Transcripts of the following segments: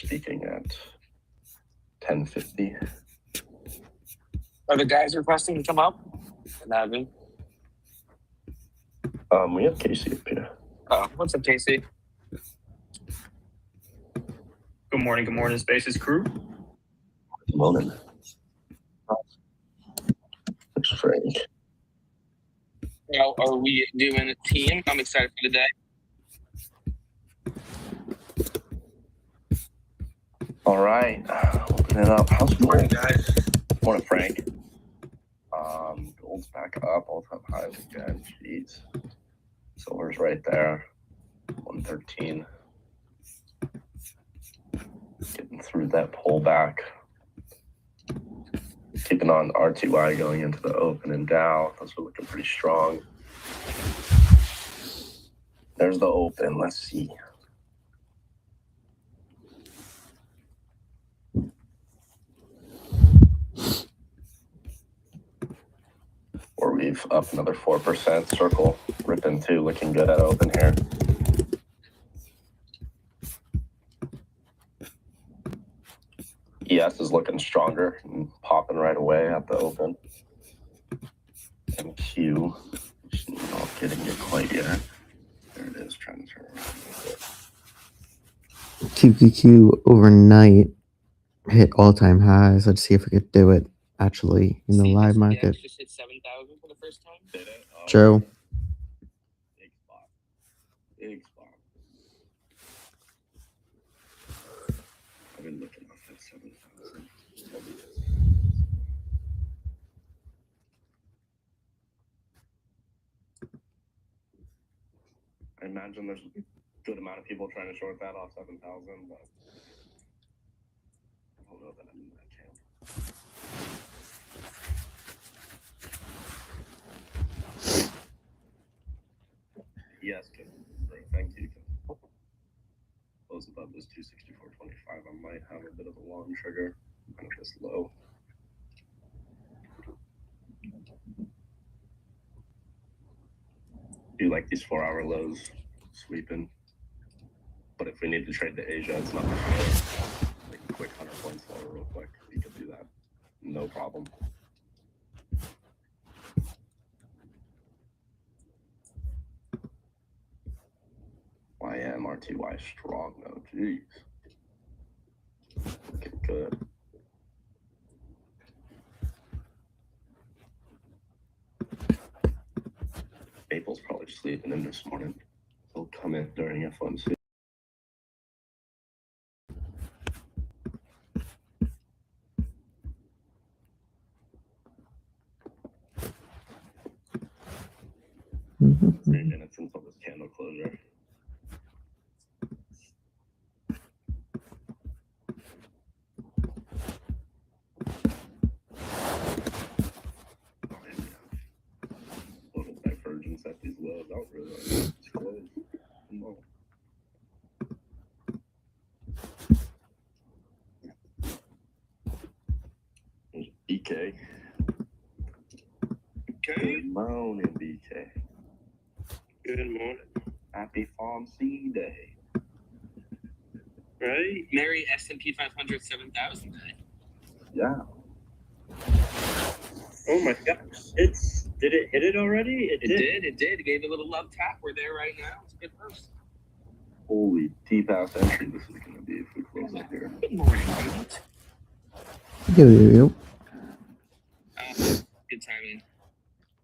speaking at 10:50. Are the guys requesting to come up? Imagine. We have Casey up here. Oh, what's up, Casey? Good morning, Spaces crew. Good morning. Thanks, Frank. Now, are we doing a team? I'm excited for the day. All right, open it up. How's Good morning, gold? guys. Morning, Frank. Gold's back up, all-time highs again. Jeez. Silver's right there, 113. Getting through that pullback. Keeping on RTY going into the open and Dow. Those are looking pretty strong. There's the open. Let's see. Or we've up another 4%. Circle ripping too, looking good at open here. ES is looking stronger and popping right away at the open. MQ, not getting it quite yet. There it is, trying to turn around a bit. QQQ overnight hit all-time highs. Let's see if we could do it actually in the live market. Just hit 7,000 for the first time. Did it? Oh, Joe. Big spot. Big spot. I've been looking off that 7,000. I imagine there's a good amount of people trying to short that off 7,000, but I don't know that I'm in that camp. Yes, can. Thank you. Close above this 264.25. I might have a bit of a long trigger kind of this low. Do like these 4-hour lows sweeping, but if we need to trade to Asia, it's not much lower. Like a quick 100 points lower real quick. We could do that, no problem. YM RTY strong though, jeez. Looking good. Maple's probably sleeping in this morning. He'll come in during FOMC. Mm-hmm. 3 minutes until this candle closure. Little divergence at these lows. I don't really like it. It's closed. No. There's BK. Good morning, BK. Good morning. Happy Farm Seed Day. Right? Merry S&P 500 7,000 day. Yeah. Oh my gosh. Did it hit it already? It did. It gave a little love tap. We're there right now. It's a good post. Holy deep ass entry this is gonna be if we close up here. Good morning, mate. Yo. Good timing.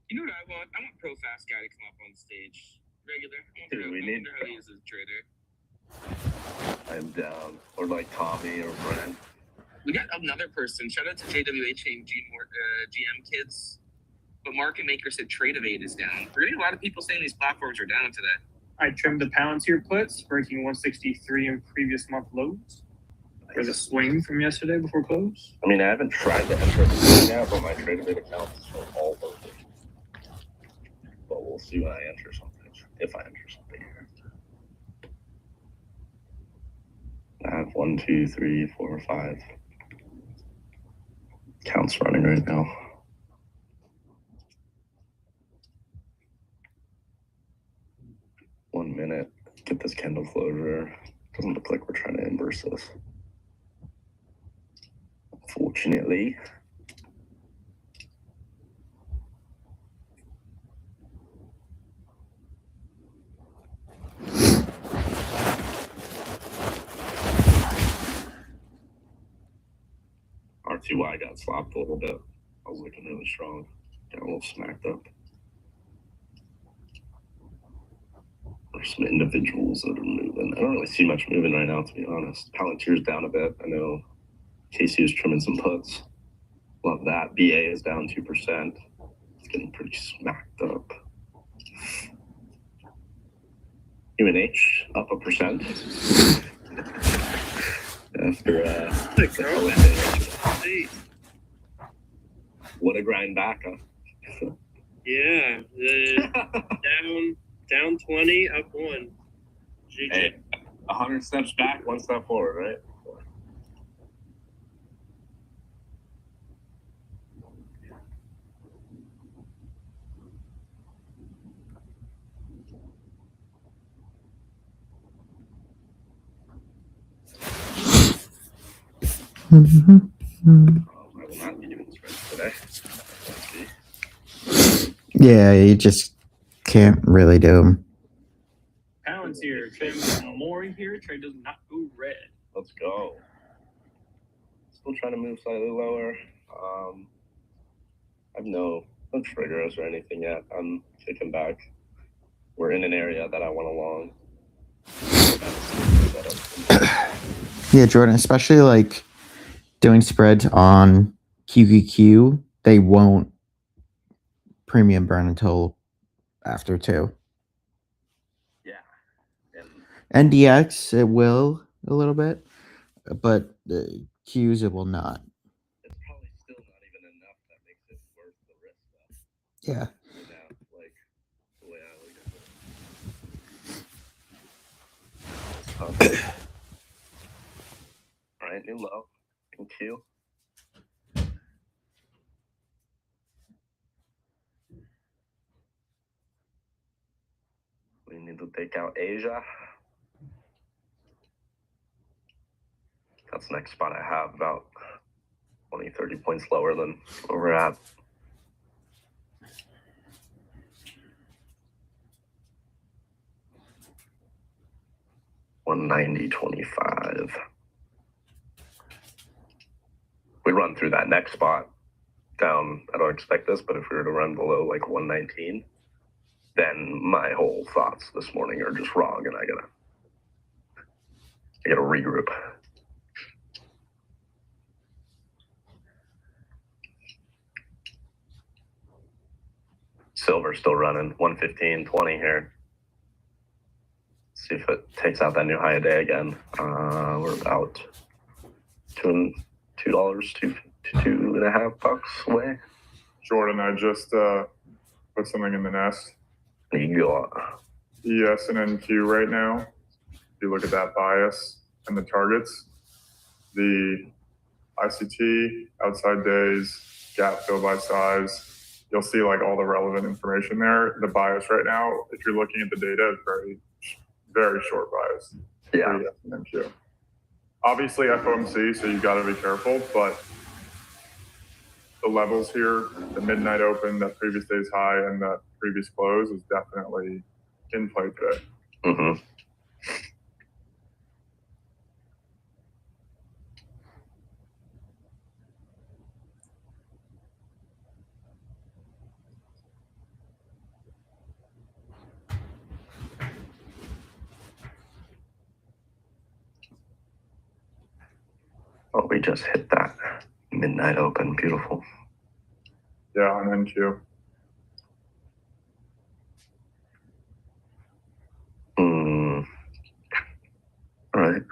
You know what I want? I want Pro Fast Guy to come up on stage. Regular. Dude, we need how he is as a trader. I'm down. Or like Tommy or Brent. We got another person. Shout out to JWH and GM Kids. But Market Maker said Trade of 8 is down. We're getting a lot of people saying these platforms are down today. I trimmed the Palantir puts, breaking 163 in previous month lows. For the swing from yesterday before close. I mean, I haven't tried to enter anything yet, but my Trade of 8 account is for all of it. But we'll see when I enter something. If I enter something here. I have 1, 2, 3, 4, 5 counts running right now. One minute, get this candle closure. Doesn't look like we're trying to inverse this. Unfortunately. R2Y got slopped a little bit. I was looking really strong. Got a little smacked up. There's some individuals that are moving. I don't really see much moving right now, to be honest. Palantir's down a bit. I know Casey was trimming some puts. Love that. BA is down 2%. It's getting pretty smacked up. UNH up 1%. After what a grind back, huh? Yeah, down 20, up 1. GG. Hey, 100 steps back, 1 step forward, right? I will not be doing spreads today. Let's see. Yeah, you just can't really do them. Palantir, Tim Mori here. Trade does not go red. Let's go. Still trying to move slightly lower. I have no triggers or anything yet. I'm kicking back. We're in an area that I want along. Yeah, Jordan, especially like doing spreads on QQQ, they won't premium burn until after 2. Yeah. And NDX, it will a little bit, but the Qs, it will not. it's probably still not even enough that makes it worth the risk, though. Yeah. You know, like the way I look at it. All right, new low. Thank you. We need to take out Asia. That's the next spot I have, about 20, 30 points lower than where we're at. $190.25. We run through that next spot down. I don't expect this, but if we were to run below like 119, then my whole thoughts this morning are just wrong, and I gotta regroup. Silver's still running 115.20 here. See if it takes out that new high a day again. We're about $2, $2.5 away. Jordan, I just put something in the nest. You go. ES and NQ right now. If you look at that bias and the targets, the ICT, outside days, gap fill by size, you'll see like all the relevant information there. The bias right now, if you're looking at the data, is very, very short bias. Yeah. ES and NQ. Obviously FOMC, so you've got to be careful, but the levels here, the midnight open, that previous day's high, and that previous close is definitely in play today. Mm-hmm. Oh, we just hit that midnight open. Beautiful. Yeah, on NQ. All right.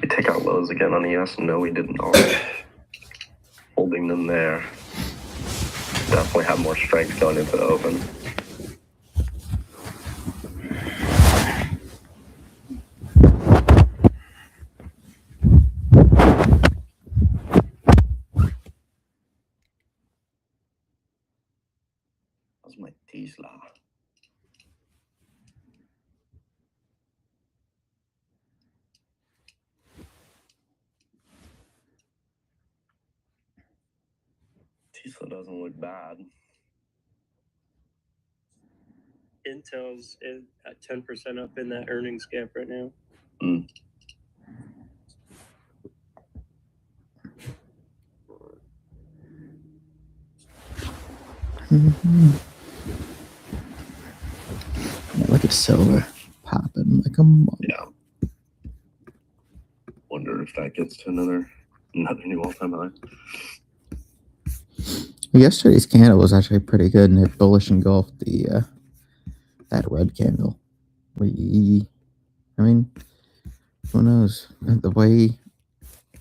We take out lows again on ES. No, we didn't. Holding them there. Definitely have more strength going into the open. That's my Tesla. Tesla doesn't look bad. Intel's at 10% up in that earnings gap right now. Yeah, look at silver popping like a mother. Yeah. Wonder if that gets to another new all-time high. Yesterday's candle was actually pretty good, and it bullish engulfed the that red candle. I mean, who knows? The way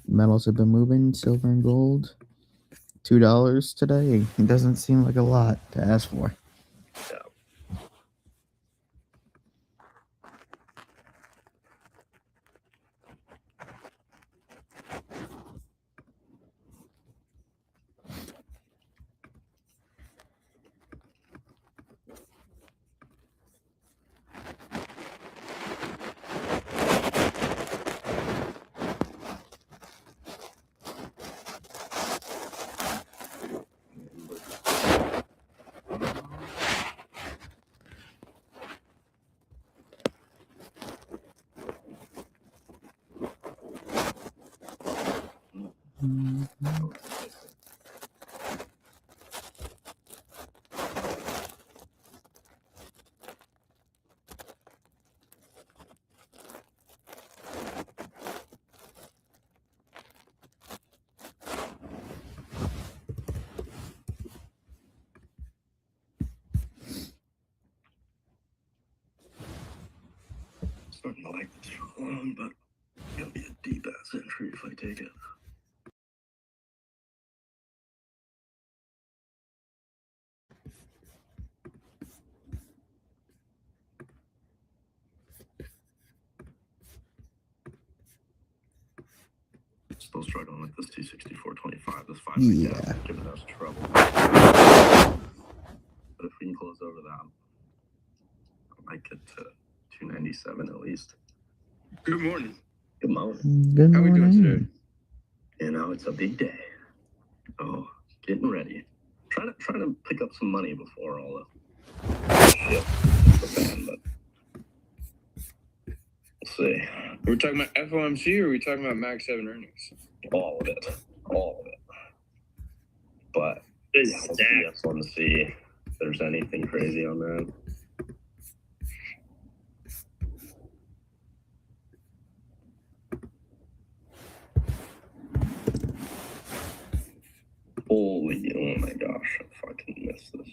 metals have been moving, silver and gold, $2 today. It doesn't seem like a lot to ask for. Yeah. Starting to like this for long, but it'll be a deep ass entry if I take it. Still struggling with this 264.25. This 5 week gap is giving us trouble. But if we can close over that, I might get to 297 at least. Good morning. Good morning. Good How we morning. doing today? You know, it's a big day. Oh, getting ready. Trying to pick up some money before all the shit hits the fan, but we'll see. Are we talking about FOMC or are we talking about Mag 7 earnings? All of it. But It's yeah, we'll stacked. see. Want to see if there's anything crazy on that. Holy, oh my gosh, I fucking missed this.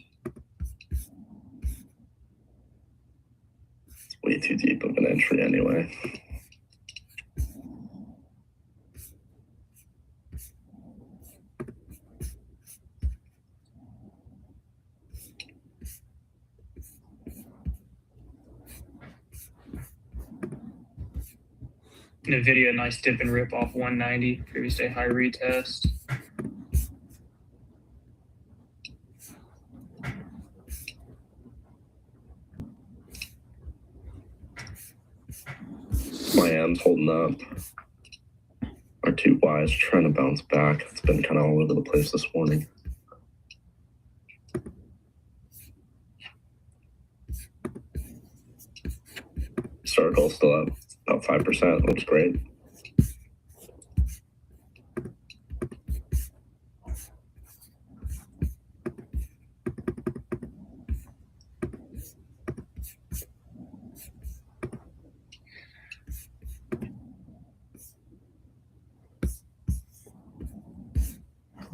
It's way too deep of an entry anyway. NVIDIA, nice dip and rip off 190, previous day high retest. My M's holding up. Our 2Ys trying to bounce back. It's been kind of all over the place this morning. Circle still up about 5%. Looks great.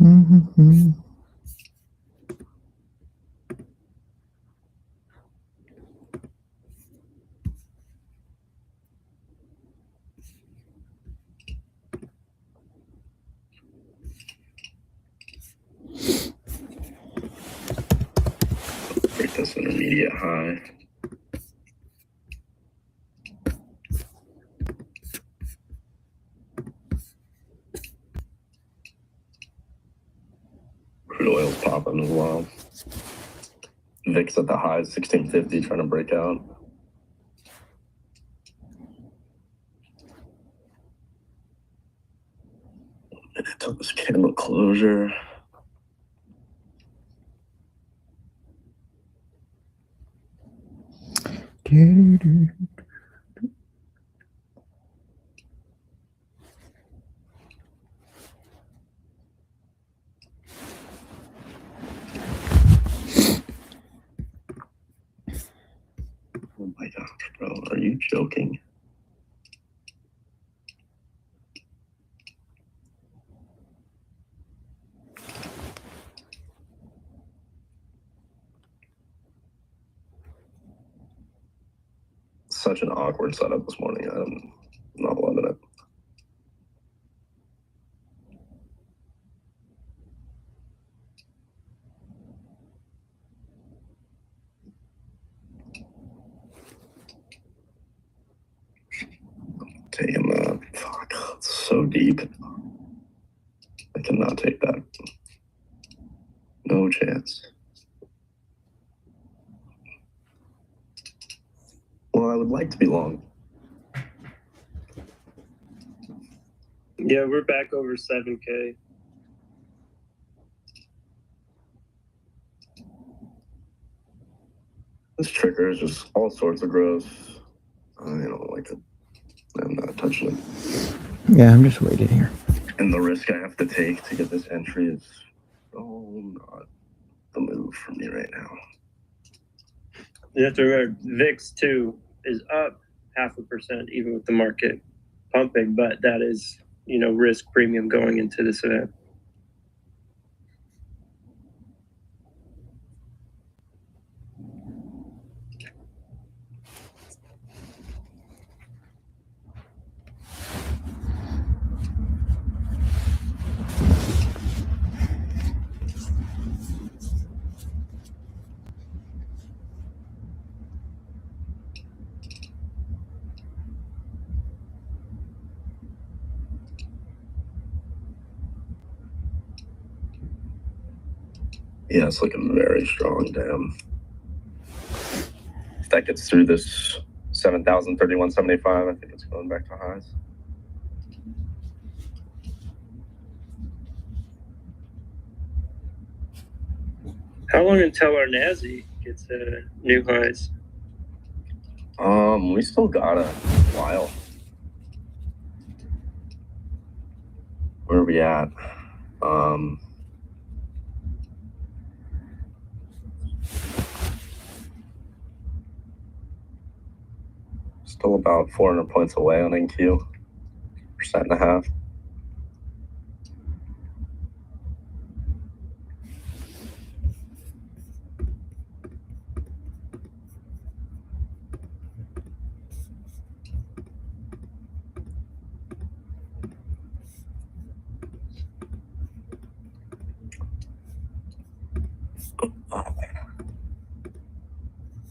Mm-hmm. Break this intermediate high. Crude oil's popping as well. VIX at the highs, 1650, trying to break out. Minute till this candle closure. Oh my gosh, bro. Are you joking? Such an awkward setup this morning. I'm not loving it. Taking that. Fuck. It's so deep. I cannot take that. No chance. Well, I would like to be long. Yeah, we're back over 7K. This trigger is just all sorts of gross. I don't like it. I'm not touching it. Yeah, I'm just waiting here. And the risk I have to take to get this entry is not the move for me right now. You have to remember, VIX too is up 0.5% even with the market pumping, but that is, risk premium going into this event. Yeah, it's looking very strong, damn. If that gets through this 7,031.75, I think it's going back to highs. How long until our NASI gets new highs? We still got a while. Where are we at? Still about 400 points away on NQ. 1.5%.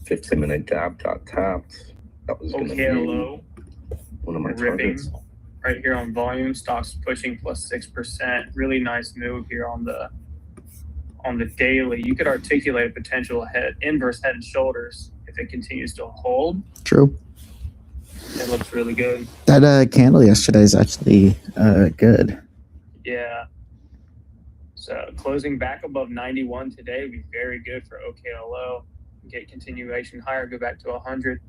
$15-minute gap got tapped. That was going to Okay, be low. one of my Ripping targets. right here on volume. Stocks pushing plus 6%. Really nice move here on the daily. You could articulate a potential inverse head and shoulders if it continues to hold. True. It looks really good. That candle yesterday is actually good. Yeah. So closing back above 91 today would be very good for OKLO. Get continuation higher, go back to 100.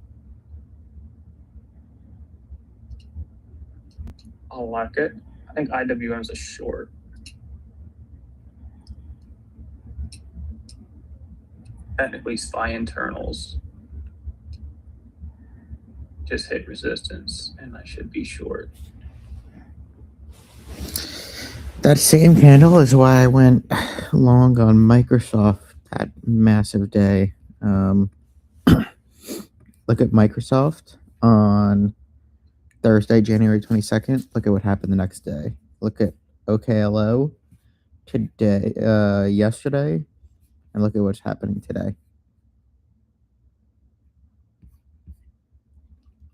I like it. I think IWM is a short. Technically, SPY internals just hit resistance, and I should be short. That same candle is why I went long on Microsoft that massive day. Look at Microsoft on Thursday, January 22nd. Look at what happened the next day. Look at OKLO today, yesterday, and look at what's happening today.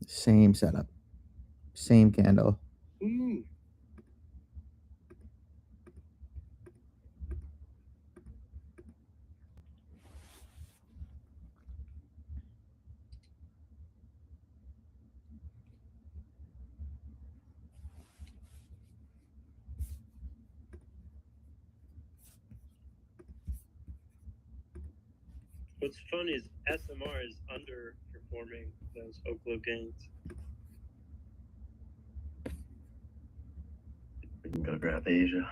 Same setup, same candle. What's funny is SMR is under forming those Oklo gains. We can go grab Asia.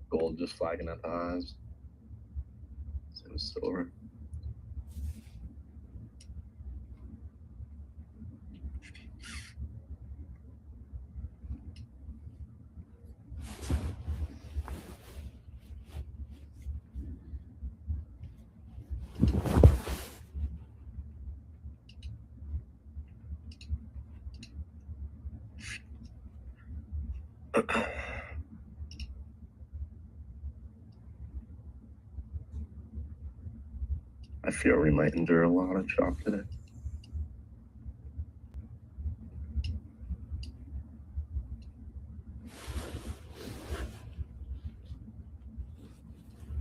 Gold just flagging at the highs. So is silver. I fear we might endure a lot of chop today.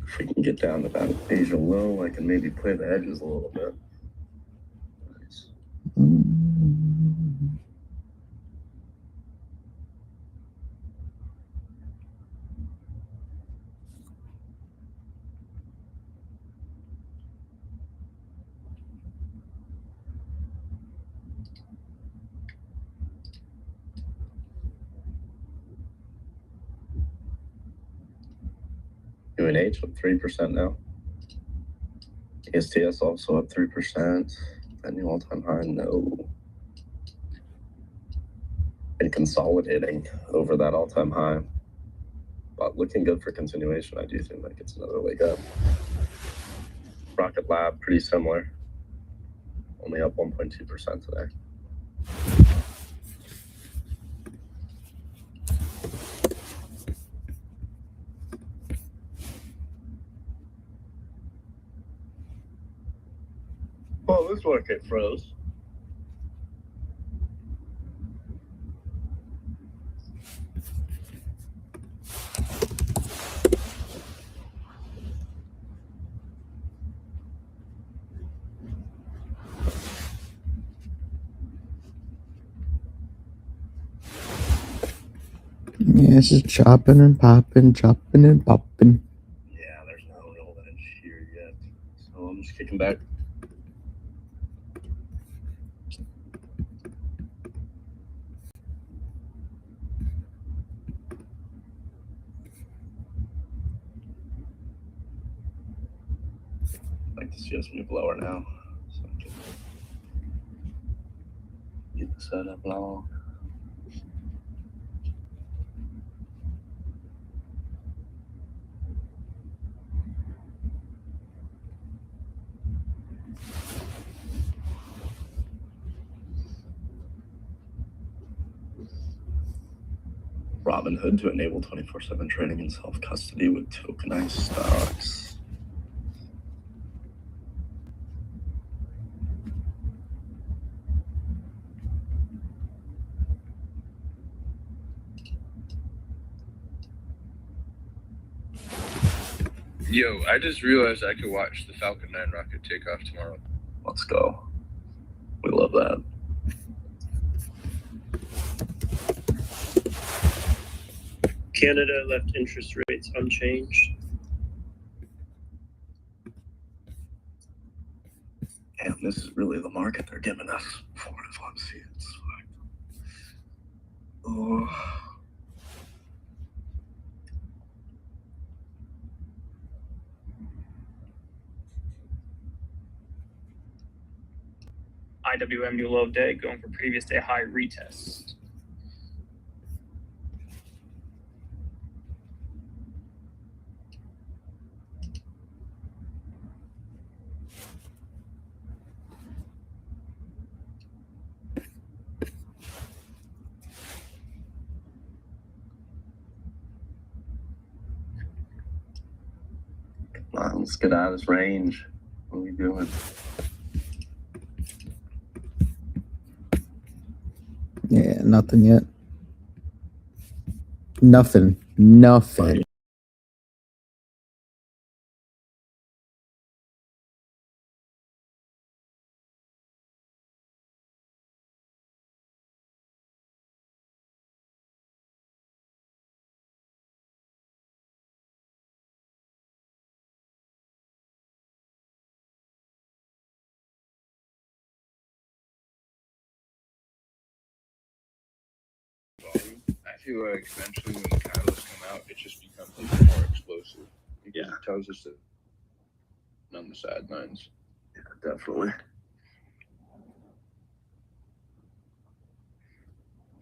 If we can get down to that Asia low, I can maybe play the edges a little bit. Nice. UNH up 3% now. ASTS also up 3%. That new all-time high, no. And consolidating over that all-time high. But looking good for continuation. I do think that gets another leg up. Rocket Lab, pretty similar. Only up 1.2% today. Well, this market froze. Yeah, it's just chopping and popping, chopping and popping. Yeah, there's no real edge here yet. So I'm just kicking back. I'd like to see us move lower now. So I can get the setup long. Robinhood to enable 24/7 trading and self-custody with tokenized stocks. Yo, I just realized I could watch the Falcon 9 rocket take off tomorrow. Let's go. We love that. Canada left interest rates unchanged. Damn, this is really the market they're giving us. 4 to 1 seats. Oh. IWM new low of day going for previous day high retest. Come on, let's get out of this range. What are we doing? Yeah, nothing yet. Nothing. Nothing. I feel like eventually when the catalysts come out, it just becomes even more explosive. Because it tells us that on the sidelines. Yeah, definitely.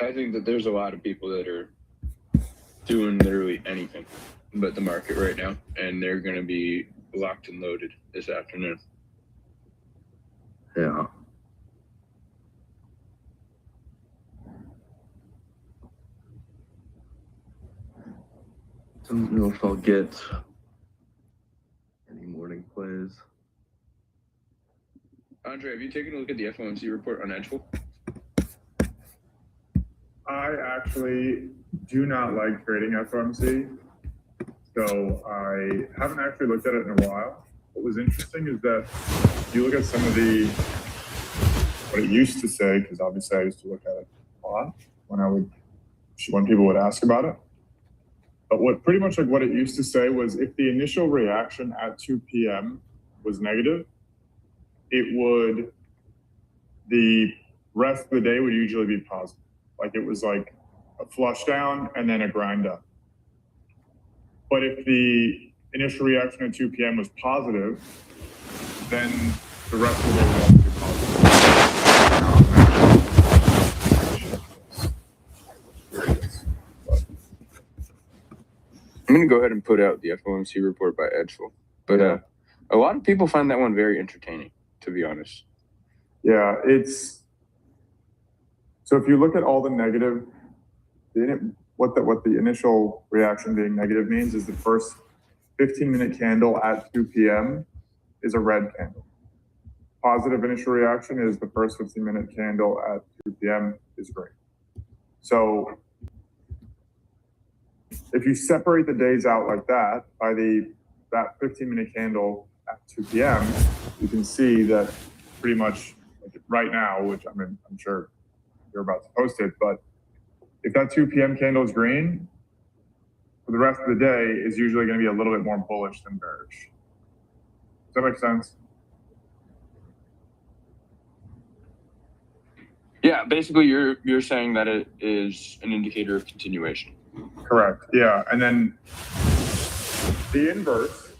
I think that there's a lot of people that are doing literally anything but the market right now, and they're going to be locked and loaded this afternoon. Yeah. Don't know if I'll get any morning plays. Andre, have you taken a look at the FOMC report on Edgeville? I actually do not like trading FOMC, so I haven't actually looked at it in a while. What was interesting is that if you look at some of what it used to say, because obviously I used to look at it a lot when people would ask about it. But what it used to say was if the initial reaction at 2 p.m. was negative, the rest of the day would usually be positive. Like it was like a flush down and then a grind up. But if the initial reaction at 2 p.m. was positive, then the rest of the day would also be positive. I'm going to go ahead and put out the FOMC report by Edgeville. But a lot of people find that one very entertaining, to be honest. Yeah, so if you look at all the negative, what the initial reaction being negative means is the first 15-minute candle at 2 p.m. is a red candle. Positive initial reaction is the first 15-minute candle at 2 p.m. is green. So if you separate the days out like that by that 15-minute candle at 2 p.m., you can see that pretty much like right now, which I'm sure you're about to post it, but if that 2 p.m. candle is green, for the rest of the day is usually going to be a little bit more bullish than bearish. Does that make sense? Yeah, basically you're saying that it is an indicator of continuation. Correct. Yeah. And then the inverse,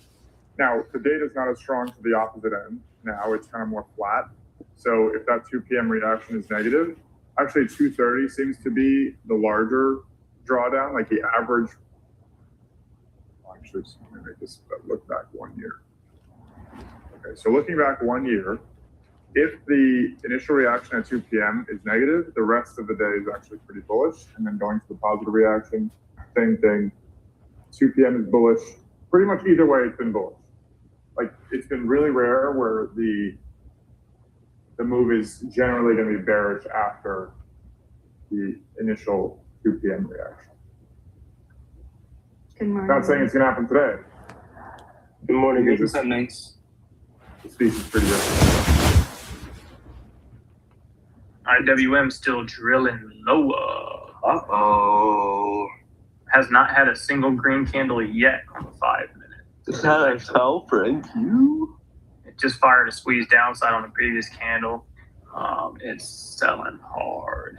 now the data is not as strong to the opposite end. Now it's kind of more flat. So if that 2 p.m. reaction is negative, actually 2:30 seems to be the larger drawdown, like the average. Actually, let me make this look back 1 year. Okay, so looking back 1 year, if the initial reaction at 2 p.m. is negative, the rest of the day is actually pretty bullish. And then going to the positive reaction, same thing. 2 p.m. is bullish. Pretty much either way, it's been bullish. Like it's been really rare where the move is generally going to be bearish after the initial 2 p.m. reaction. Good morning. Not saying it's going to happen today. Good morning. Because What's up, nice? the speech is pretty good. IWM still drilling lower. Uh-oh. Has not had a single green candle yet on the 5 minute. Is that a sell for NQ? It just fired a squeeze downside on the previous candle. It's selling hard.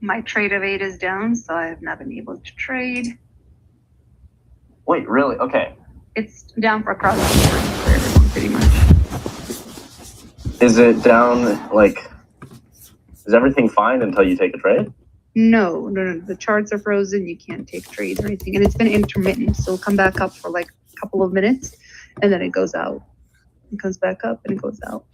My trade of 8 is down, so I have not been able to trade. Wait, really? Okay. It's down for across the board for everyone, pretty much. Is it down, like, is everything fine until you take a trade? No. The charts are frozen. You can't take trades or anything. And it's been intermittent, so it'll come back up for like a couple of minutes, and then it goes out. It comes back up, and it goes out.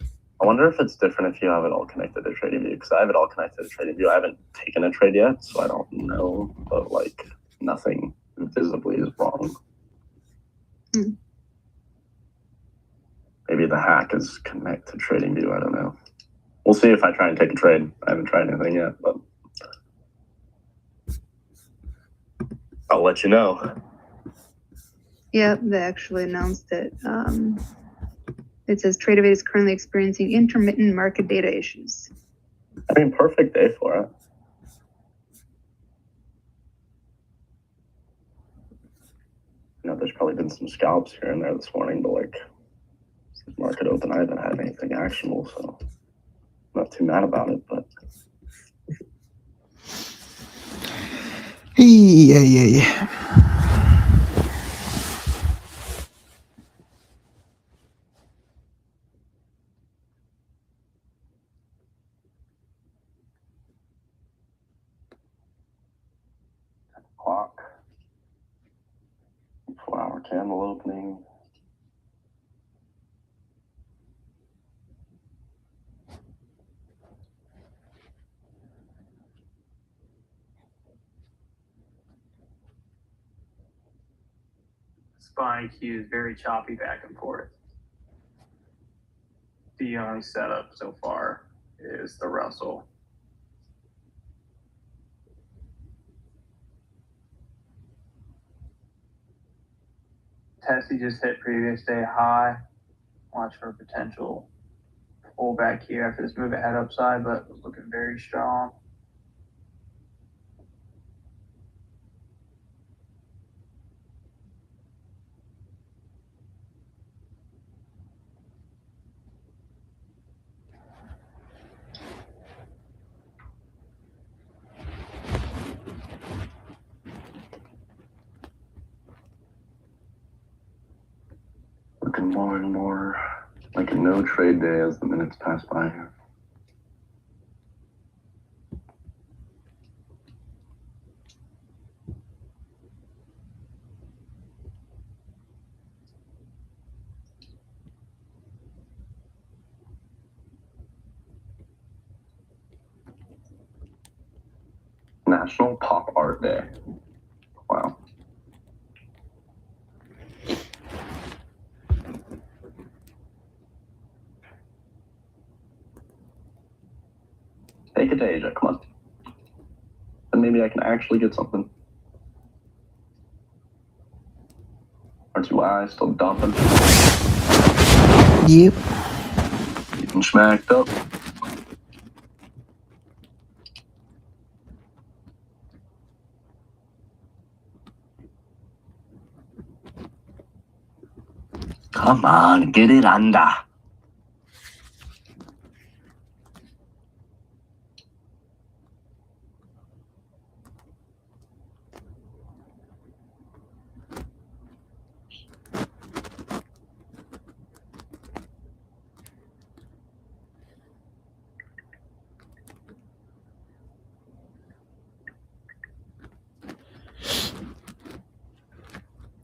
I wonder if it's different if you have it all connected to TradingView, because I have it all connected to TradingView. I haven't taken a trade yet, so I don't know, but, like, nothing visibly is wrong. Maybe the hack is connect to TradingView. I don't know. We'll see if I try and take a trade. I haven't tried anything yet, but I'll let you know. Yeah, they actually announced it. It says Tradeovate is currently experiencing intermittent market data issues. I mean, perfect day for it. You know, there's probably been some scalps here and there this morning, but like since market open, I haven't had anything actionable, so I'm not too mad about it. But Yeah. clock, 4-hour candle opening. SPY Q is very choppy back and forth. The only setup so far is the Russell. Tessie just hit previous day high. Watch for a potential pullback here after this move ahead upside, but was looking very strong. Looking more and more like a no trade day as the minutes pass by here. National Pop Art Day. Wow. Take it to Asia, come on. Then maybe I can actually get something. R2I still dumping. Yep. Getting smacked up. Come on, get it under.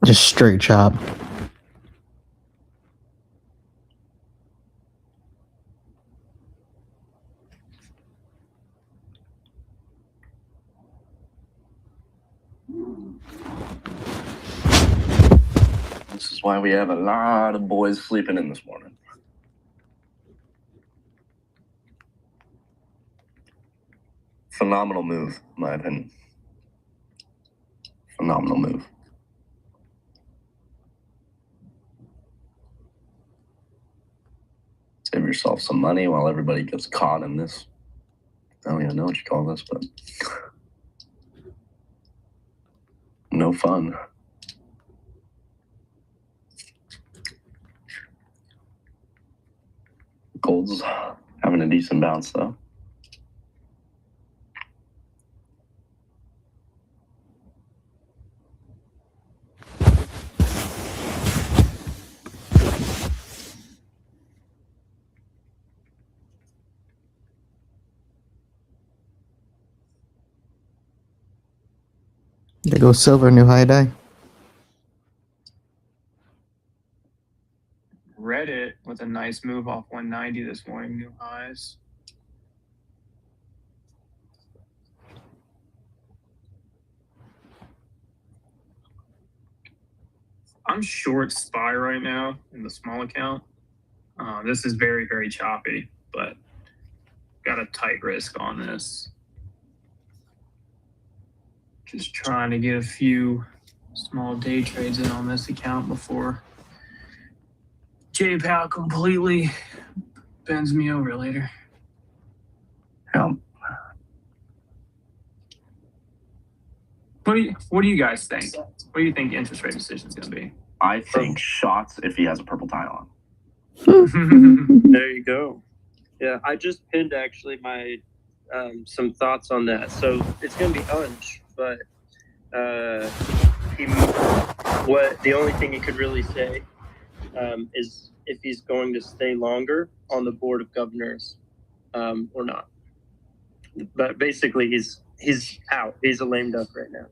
Just straight chop. This is why we have a lot of boys sleeping in this morning. Phenomenal move, in my opinion. Phenomenal move. Save yourself some money while everybody gets caught in this. I don't even know what you call this, but no fun. Gold's having a decent bounce though. There goes silver, new high day. Reddit with a nice move off 190 this morning, new highs. I'm short SPY right now in the small account. This is very, very choppy, but got a tight risk on this. Just trying to get a few small day trades in on this account before JPAL completely bends me over later. Yeah. What do you guys think? What do you think interest rate decision is going to be? I think shots if he has a purple tie on. There you go. Yeah, I just pinned actually my some thoughts on that. So it's gonna be Unch, but the only thing he could really say is if he's going to stay longer on the board of governors or not. But basically, he's out. He's a lame duck right now.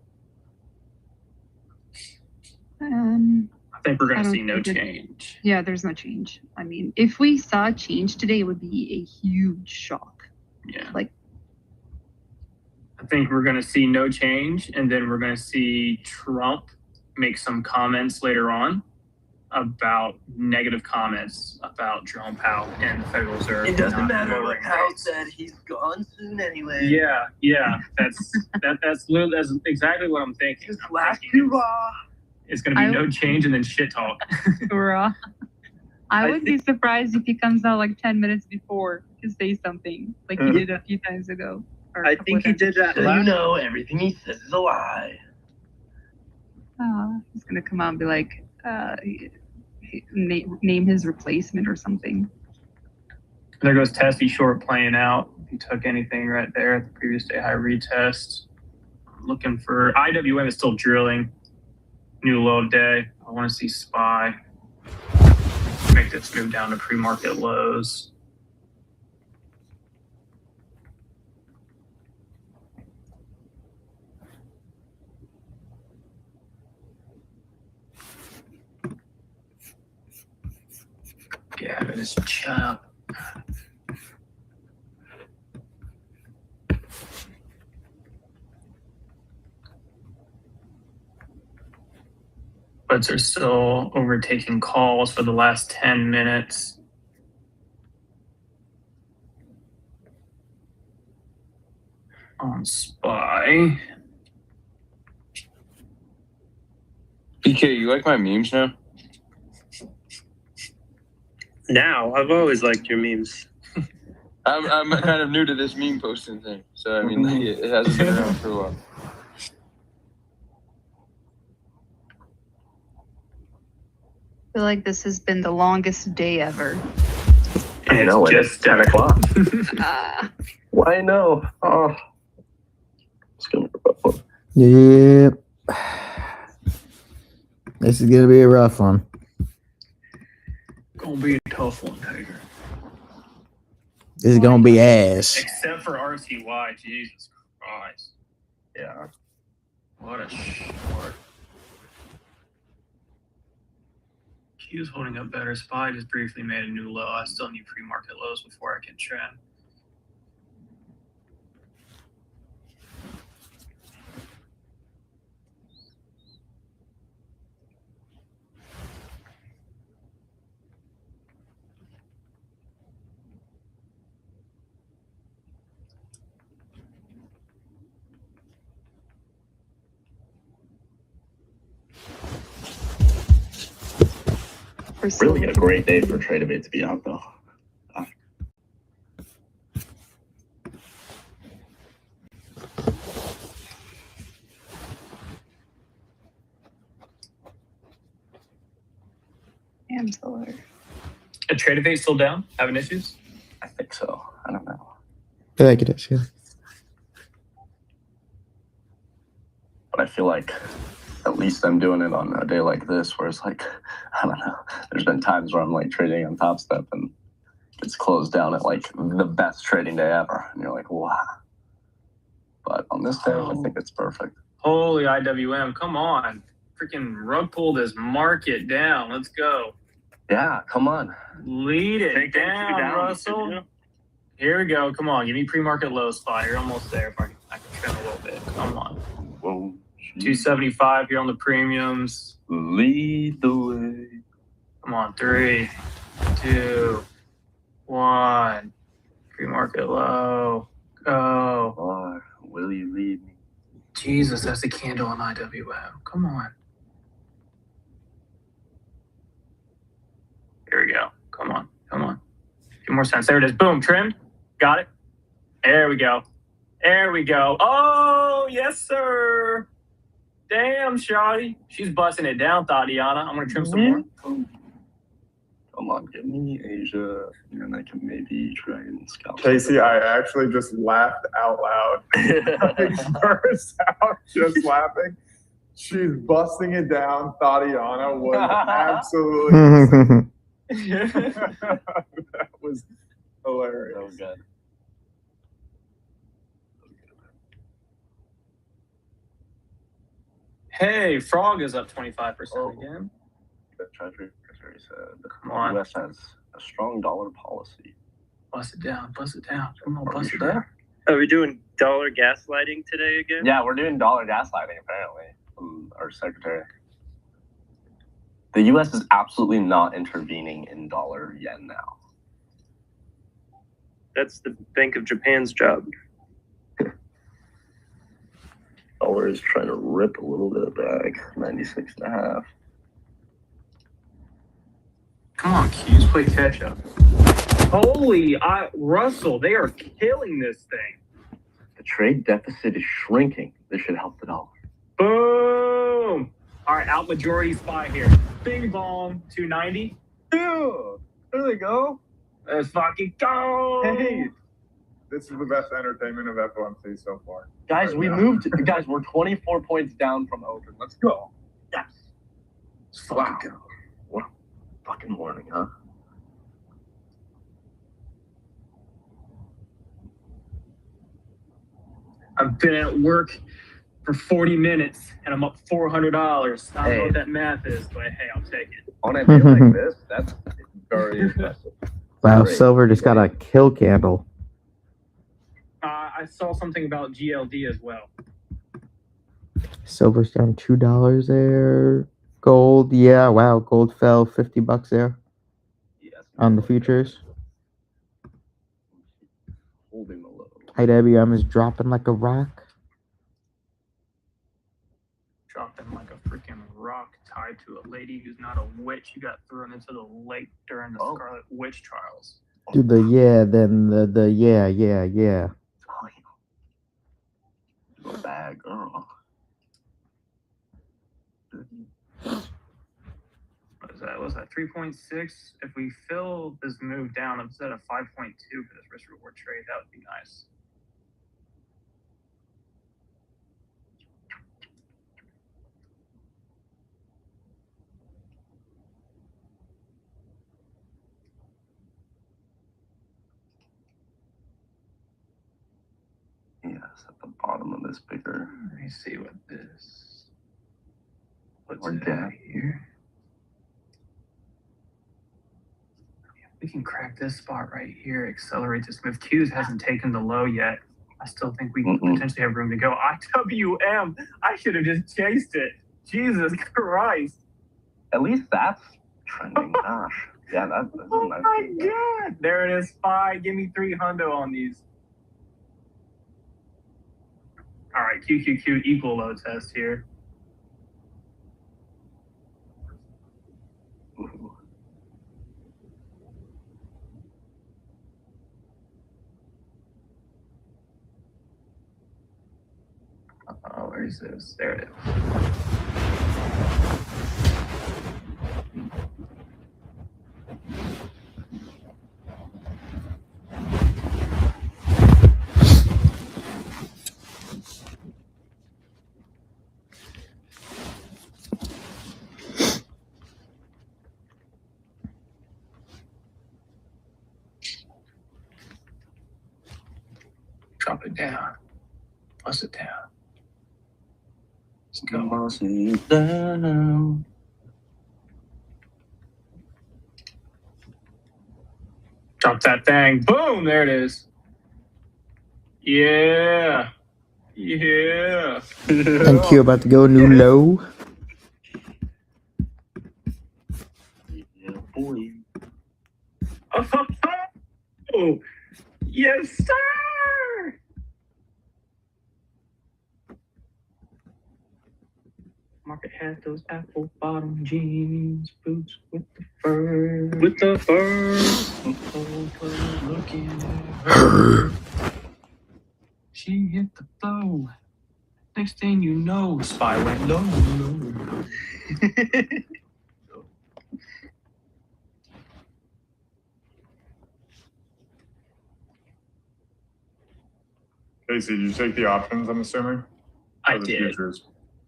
I think we're going I to don't see no think it- change. Yeah, there's no change. I mean, if we saw a change today, it would be a huge shock. Yeah. Like- I think we're going to see no change, and then we're going to see Trump make some comments later on about negative comments about Jerome Powell and the Federal Reserve. It doesn't not matter lowering what Powell rates. said. He's gone soon anyway. Yeah. That's exactly what I'm thinking. Just I'm last thinking hurrah. it's going to be I- no change and then shit talk. Bruh. I I would be surprised if he comes out like 10 minutes before to say something like he Mhm. did a few times ago. or a I couple think of he times. did that So you last. know everything he says is a lie. He's gonna come out and be like, name his replacement or something. There goes Tessie short playing out. If you took anything right there at the previous day high retest. Looking for IWM is still drilling. New low of day. I want to see SPY. Make this move down to pre-market lows. Yeah, it is chop. But are still overtaking calls for the last 10 minutes. On SPY. PK, you like my memes now? Now, I've always liked your memes. I'm kind of new to this meme posting thing, so I mean, like, it hasn't been around for a while. I feel like this has been the longest day ever. I know it. It's 10 o'clock. Why no? Oh. It's going to be a rough one. Yep. This is gonna be a rough one. Gonna be a tough one, Tiger. This is gonna be ass. Except for RCY, Jesus Christ. Yeah. What a short. Q's holding up better. SPY just briefly made a new low. I still need pre-market lows before I can trend. Really a great day for Tradevate to be out, though. Damn, solar. A Tradevate still down? Having issues? I think so. I don't know. I like it, actually. But I feel like at least I'm doing it on a day like this where it's like, I don't know. There's been times where I'm like trading on Top Step and it's closed down at like the best trading day ever. And you're like, wow. But on this day, I think it's perfect. Holy IWM, come on. Freaking rug pull this market down. Let's go. Yeah, come on. Lead it Take them two down, down, Russell. yeah. Here we go. Come on. Give me pre-market low spot. You're almost there. If I can trim a little bit. Come on. Whoa. 275 here on the premiums. Lead the way. Come on. 3, 2, 1. Pre-market low. Go. Or will you lead me? Jesus, that's a candle on IWM. Come on. Here we go. Come on. Come on. A few more cents. There it is. Boom. Trimmed. Got it. There we go. There we go. Oh, yes, sir. Damn, shawty. She's busting it down, Tatiana. I'm going to trim some more. Come on, give me Asia, and then I can maybe try and scalp. Casey, I actually just laughed out loud. I burst out just laughing. She's busting it down. Tatiana was absolutely. That was hilarious. That was good. Hey, Frog is up 25% Oh. again. The Treasury Secretary said Come on. the U.S. has a strong dollar policy. Bust it down. Bust it down. Come on, Are bust you it sure? down. Are we doing dollar gaslighting today again? Yeah, we're doing dollar gaslighting apparently from our secretary. The U.S. is absolutely not intervening in dollar yen now. That's the Bank of Japan's job. Dollar is trying to rip a little bit back, 96.5. Come on, Q's, play catch up. Holy, Russell, they are killing this thing. The trade deficit is shrinking. This should help the dollar. Boom. All right, out majority spy here. Bing bong, 290. Dude, there they go. Let's fucking go. Hey, this is the best entertainment of FOMC so far. Guys, Right we now. moved. Guys, we're 24 points down from open. Let's go. Yes. Let's fucking go. What a fucking morning, huh? I've been at work for 40 minutes and I'm up $400. I don't know what that math is, but hey, I'll take it. On a day like this, that's very impressive. Wow, Great. silver just got a kill candle. I saw something about GLD as well. Silver's down $2 there. Gold, yeah, wow, gold fell $50 there Yes. on the futures. Holding the low. IWM is dropping like a rock. Dropped in like a freaking rock tied to a lady who's not a witch who got thrown into the lake during the Oh. Scarlet Witch trials. Do the yeah, then the yeah. Oh, you bad girl. What is that? What was that 3.6? If we fill this move down instead of 5.2 for this risk reward trade, that would be nice. Yes, at the bottom of this bigger. Let me see what this. What's Or it debt. at here? We can crack this spot right here, accelerate this move. Q's hasn't taken the low yet. I still think we potentially have room to go. IWM, I should have just chased it. Jesus Christ. At least that's trending. Gosh. Yeah, that's a Oh nice my move. God. There it is, SPY. Give me 300 on these. All right, QQQ equal low test here. Ooh. Oh, where is this? There it is. Drop it down. Bust it down. Let's go. Bossing down. Drop that thing. Boom! There it is. Yeah. Yeah. And Q about to go new low. Yeah, boy. Oh, Yes, sir. Market has those apple bottom jeans, boots with the fur. With the fur. Looking at her. She hit the flow. Next thing you know, Spy went low. Casey, did you take the options, I'm assuming? I Or the did. futures?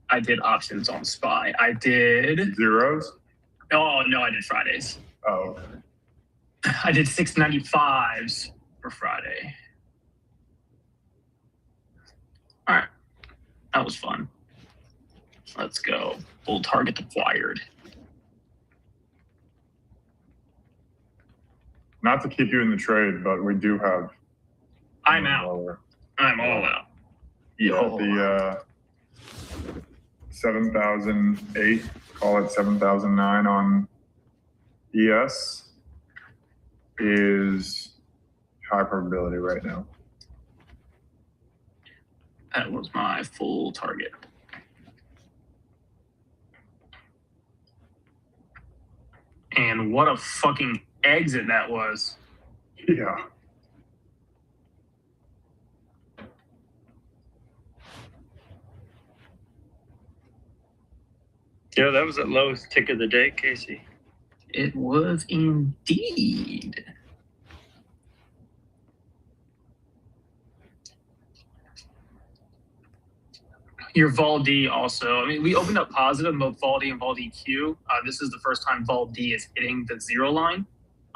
I did options on Spy. I did. Zeros? Oh no, I did Fridays. Oh, okay. I did 695s for Friday. All right, that was fun. Let's go. Full target acquired. Not to keep you in the trade, but we do have. I'm out. I'm all out. Yeah, the 7,008, call it 7,009 on ES is high probability right now. That was my full target. And what a fucking exit that was. Yeah. Yeah, that was the lowest tick of the day, Casey. It was indeed. Your Vol D also. I mean, we opened up positive both Vol D and Vol DQ. This is the first time Vol D is hitting the zero line.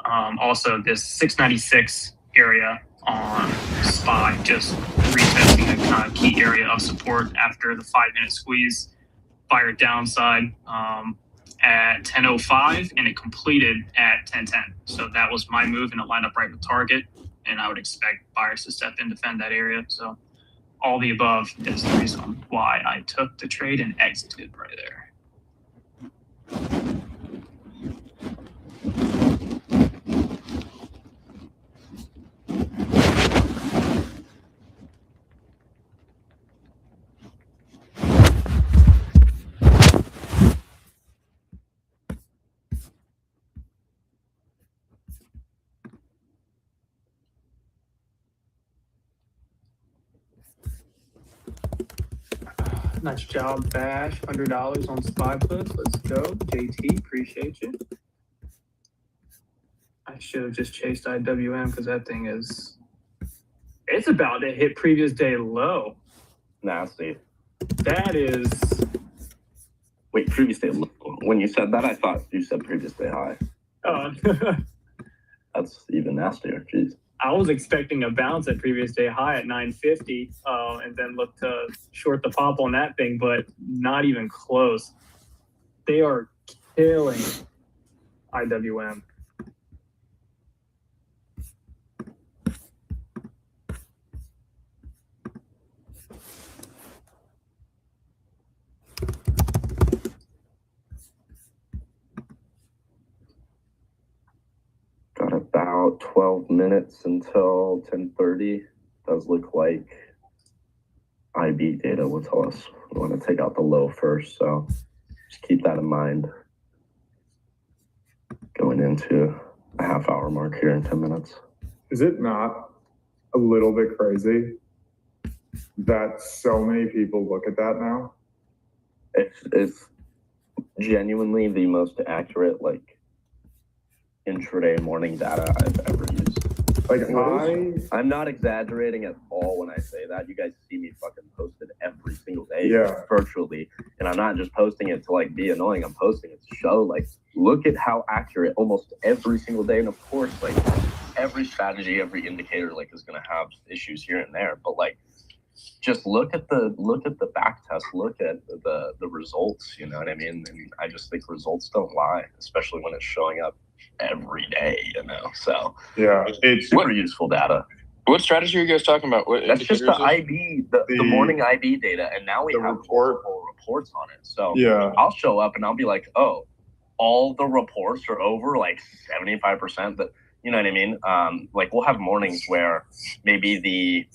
Also, this 696 area on SPY just retesting a kind of key area of support after the 5-minute squeeze. Fire downside at 10:05 and it completed at 10:10. So that was my move and it lined up right with target. And I would expect buyers to step in, defend that area. So all the above is the reason why I took the trade and exited right there. Nice job, Bash. $100 on SPY puts. Let's go. JT, appreciate you. I should have just chased IWM because that thing is. It's about to hit previous day low. Nasty. That is. Wait, previous day low. When you said that, I thought you said previous day high. That's even nastier. Jeez. I was expecting a bounce at previous day high at 950 and then look to short the pop on that thing, but not even close. They are killing IWM. Got about 12 minutes until 10:30. Does look like IB data will tell us we want to take out the low first, so just keep that in mind. Going into a half-hour mark here in 10 minutes. Is it not a little bit crazy that so many people look at that now? It's genuinely the most accurate, like, intraday morning data I've ever used. Like, I'm not exaggerating at all when I say that. You guys see me fucking post it every single day, Yeah. virtually, and I'm not just posting it to like be annoying. I'm posting it to show, like, look at how accurate almost every single day. And of course, like, every strategy, every indicator, like, is gonna have issues here and there, but like, just look at the back test, look at the results. You know what I mean? And I just think results don't lie, especially when it's showing up every day. You know, so yeah, it's super useful data. What strategy are you guys talking about? What That's just the indicators is- IB, the morning IB data, and now we the have report. multiple reports on it. So yeah. I'll show up and I'll be like, oh, all the reports are over like 75%. That, You know what I mean? Like we'll have mornings where maybe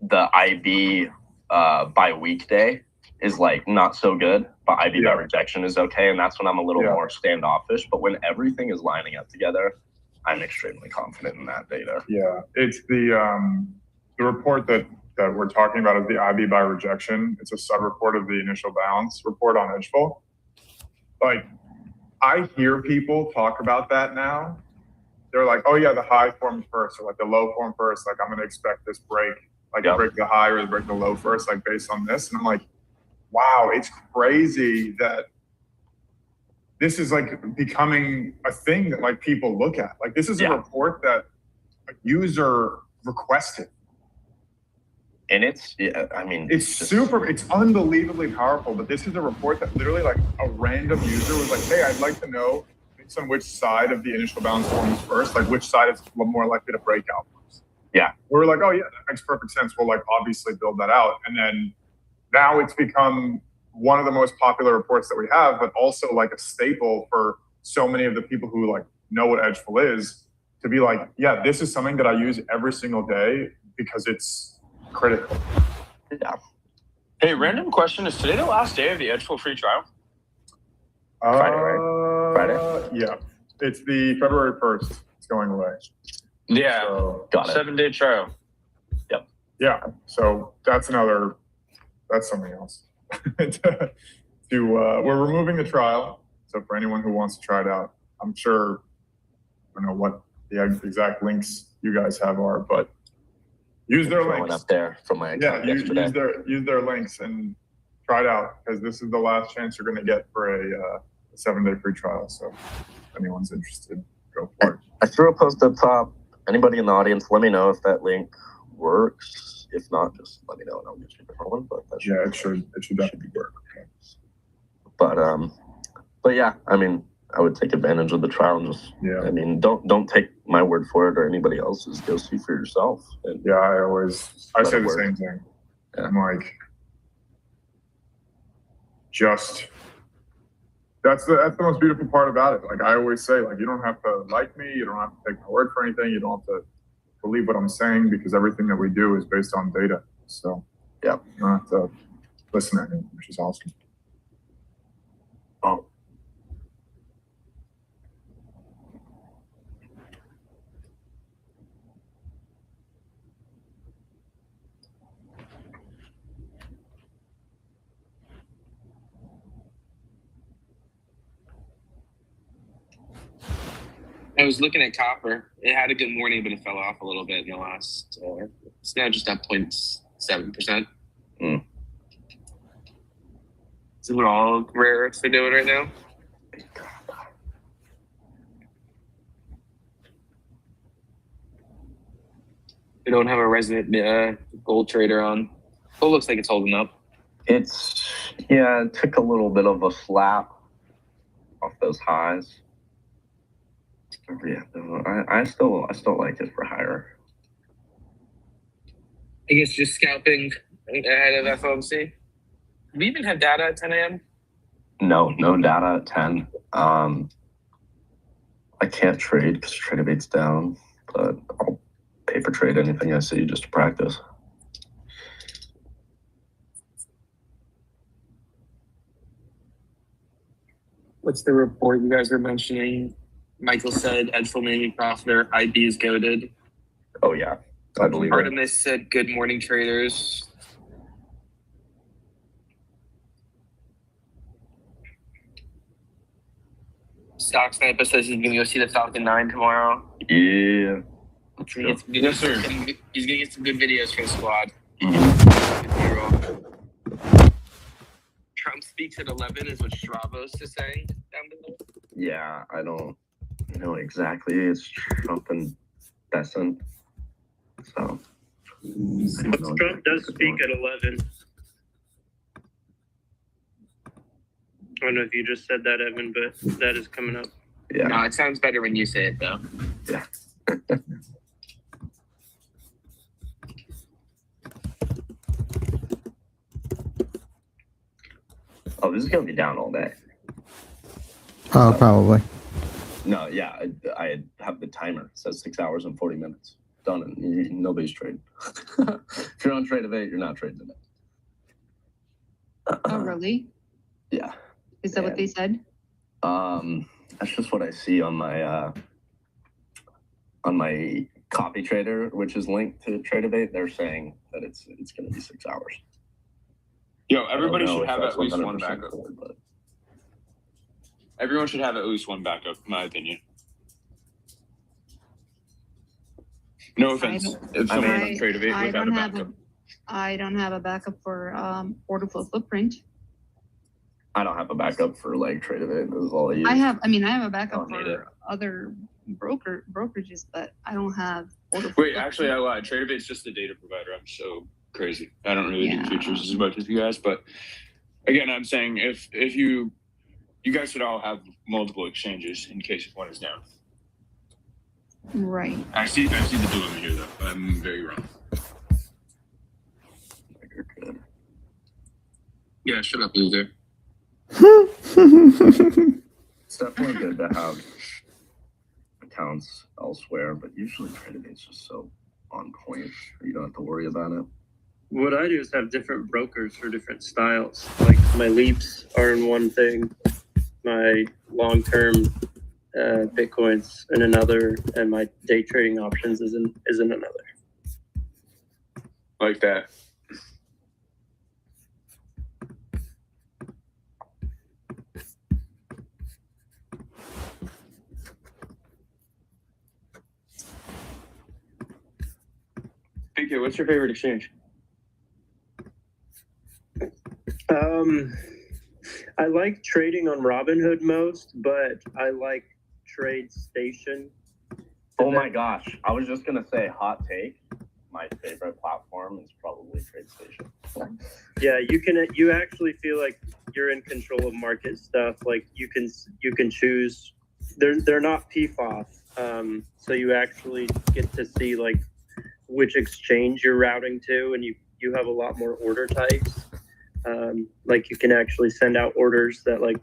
the IB by weekday is like not so good, but IB by rejection is okay, and that's when I'm a little more standoffish. But when everything is lining up together, I'm extremely confident in that data. Yeah, it's the report that we're talking about is the IB by rejection. It's a sub-report of the initial balance report on Edgeful. Like, I hear people talk about that now. They're like, oh yeah, the high form first, or like the low form first. Like I'm gonna expect this break, like break the high or break the low first, like based on this. And I'm like, wow, it's crazy that this is like becoming a thing that like people look at. Like this is a report that a user requested. And it's, I mean, it's unbelievably powerful, but this is a report that literally like a random user was like, hey, I'd like to know based on which side of the initial balance forms first, like which side is more likely to break out first. Yeah. We were like, oh yeah, that makes perfect sense. We'll like obviously build that out. And then now it's become one of the most popular reports that we have, but also like a staple for so many of the people who like know what Edgeful is to be like, yeah, this is something that I use every single day because it's critical. Yeah. Hey, random question. Is today the last day of the Edgeful free trial? Friday, right? Friday? Yeah. It's the February 1st. It's going away. Yeah. So, got it. 7-day trial. Yep. Yeah. So that's something else. We're removing the trial. So for anyone who wants to try it out, I'm sure, I don't know what the exact links you guys have are, but use their links up there from my account yesterday. Use their links and try it out because this is the last chance you're going to get for a 7-day free trial. So if anyone's interested, go for it. I threw a post up top. Anybody in the audience, let me know if that link works. If not, just let me know and I'll get you a different one. But that it should definitely work. Okay. But yeah, I mean, I would take advantage of the trial and just, I mean, don't take my word for it or anybody else's. Go see for yourself. And I say the same thing. Yeah. I'm like, that's the most beautiful part about it. Like I always say, like you don't have to like me, you don't have to take my word for anything, you don't have to believe what I'm saying because everything that we do is based on data. So you don't have to listen to me, which is awesome. Oh. I was looking at copper. It had a good morning, but it fell off a little bit in the last. It's now just up 0.7%. Is what all rare earths are doing right now? We don't have a resident gold trader on. It looks like it's holding up. It took a little bit of a slap off those highs. Yeah, I still like it for higher. I guess just scalping ahead of FOMC. Do we even have data at 10 a.m.? No data at 10. I can't trade because TradeAbate's down, but I'll paper trade anything I see just to practice. What's the report you guys were mentioning? Michael said Edgeful made me profiter. IB is goaded. Oh yeah, I believe Artemis said good morning traders. Stock Sniper says he's gonna go see the Falcon 9 tomorrow. Yeah. He's gonna get some good videos for the squad. Trump speaks at 11 is what Stravos is saying down below. Yeah, I don't know exactly. It's Trump and Besson. So Trump does speak at 11. I don't know if you just said that, Evan, but that is coming up. Yeah. No, it sounds better when you say it, though. Yeah. Oh, this is gonna be down all day. Oh, probably. No, yeah, I have the timer. It says 6 hours and 40 minutes. Done, and nobody's trading. If you're on Trade of 8, you're not trading today. Oh, really? Yeah. Is that what they said? That's just what I see on my copy trader, which is linked to Trade of 8. They're saying that it's going to be 6 hours. Yo, I don't everybody know should if have that's at least one 100% backup. forward, but Everyone should have at least one backup, in my opinion. No offense. If someone on Trade of 8 without a backup. I don't have a backup for order flow footprint. I don't have a backup for like Trade of 8. This is all I use. I have a backup Don't need it. for other brokerages, but I don't have order flow. Wait, actually, I lied. Trade of 8's just the data provider. I'm so crazy. I don't really Yeah. do futures as much as you guys, but again, I'm saying if you guys should all have multiple exchanges in case if one is down. Right. I see the dilemma here though. I'm very wrong. You're good. Yeah, shut up, loser. It's definitely good to have accounts elsewhere, but usually Trade of 8's just so on point. You don't have to worry about it. What I do is have different brokers for different styles. Like my leaps are in one thing, my long-term Bitcoins in another, and my day trading options is in another. Like that. PK, what's your favorite exchange? I like trading on Robinhood most, but I like TradeStation. Oh my gosh. I was just going to say hot take. My favorite platform is probably TradeStation. Yeah, you actually feel like you're in control of market stuff. Like you can choose. They're not PFOF, so you actually get to see like which exchange you're routing to, and you have a lot more order types. Like you can actually send out orders that like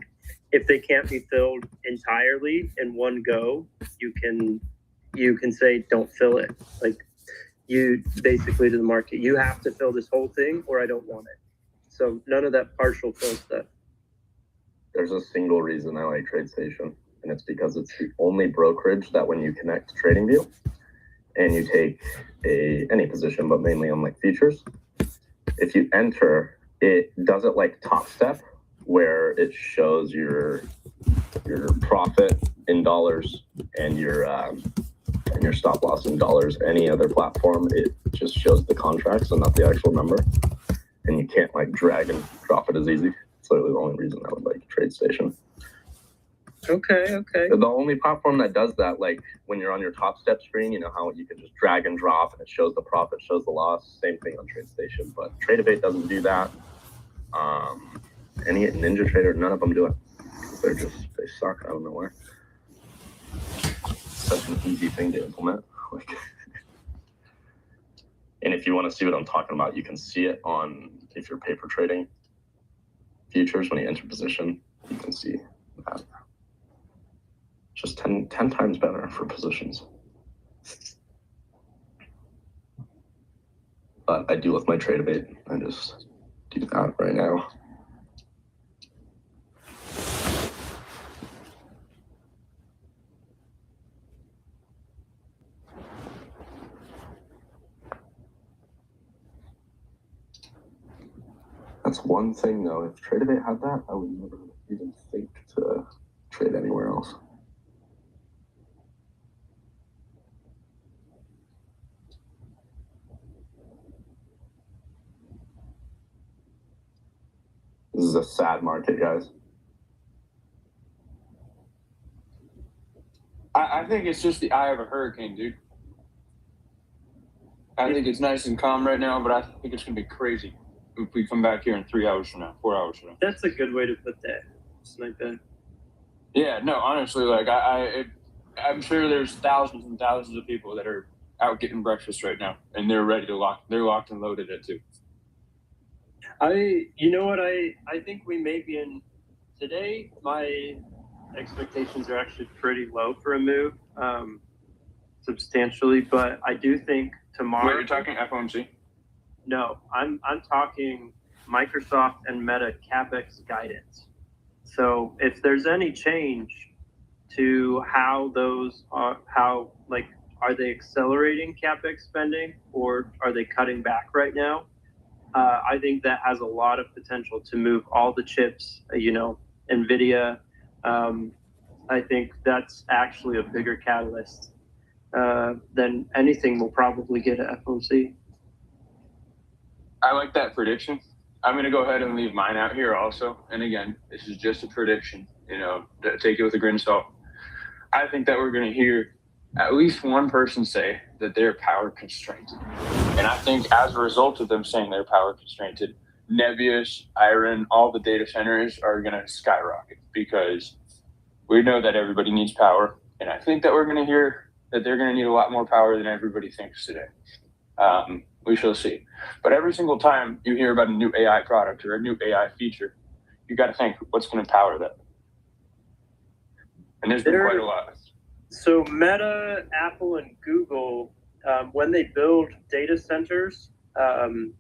if they can't be filled entirely in one go, you can say don't fill it. Like you basically to the market, you have to fill this whole thing or I don't want it. So none of that partial fill stuff. There's a single reason I like TradeStation, and it's because it's the only brokerage that when you connect to TradingView and you take any position, but mainly on like futures, if you enter, it does it like Top Step, where it shows your profit in dollars and your stop loss in dollars. Any other platform, it just shows the contracts and not the actual number, and you can't like drag and drop it as easy. It's literally the only reason I would like TradeStation. Okay. The only platform that does that, like when you're on your Top Step screen, you know how you can just drag and drop and it shows the profit, shows the loss. Same thing on TradeStation, but Trade of 8 doesn't do that. Any NinjaTrader, none of them do it. They suck. I don't know why. Such an easy thing to implement. And if you want to see what I'm talking about, you can see it on, if you're paper trading futures, when you enter position, you can see that. Just 10 times better for positions. But I do with my Trade of 8. I just do that right now. That's one thing though. If Trade of 8 had that, I would never even think to trade anywhere else. This is a sad market, guys. I think it's just the eye of a hurricane, dude. I think it's nice and calm right now, but I think it's gonna be crazy if we come back here in 3 hours from now, 4 hours from now. That's a good way to put that. It's like that. Yeah, no, honestly, like I'm sure there's thousands and thousands of people that are out getting breakfast right now, and they're ready to they're locked and loaded at 2. You know what, I think we may be in today. My expectations are actually pretty low for a move, substantially. But I do think tomorrow. Wait, you're talking FOMC? No, I'm talking Microsoft and Meta CapEx guidance. So if there's any change to how those are, are they accelerating CapEx spending or are they cutting back right now? I think that has a lot of potential to move all the chips, NVIDIA. I think that's actually a bigger catalyst than anything we'll probably get at FOMC. I like that prediction. I'm going to go ahead and leave mine out here also. And again, this is just a prediction, take it with a grain of salt. I think that we're going to hear at least one person say that they're power constrained. And I think as a result of them saying they're power constrained, Nebius, Iron, all the data centers are going to skyrocket because we know that everybody needs power. And I think that we're going to hear that they're going to need a lot more power than everybody thinks today. We shall see. But every single time you hear about a new AI product or a new AI feature, you got to think, what's going to power that? And there's been quite a lot. So Meta, Apple, and Google, when they build data centers,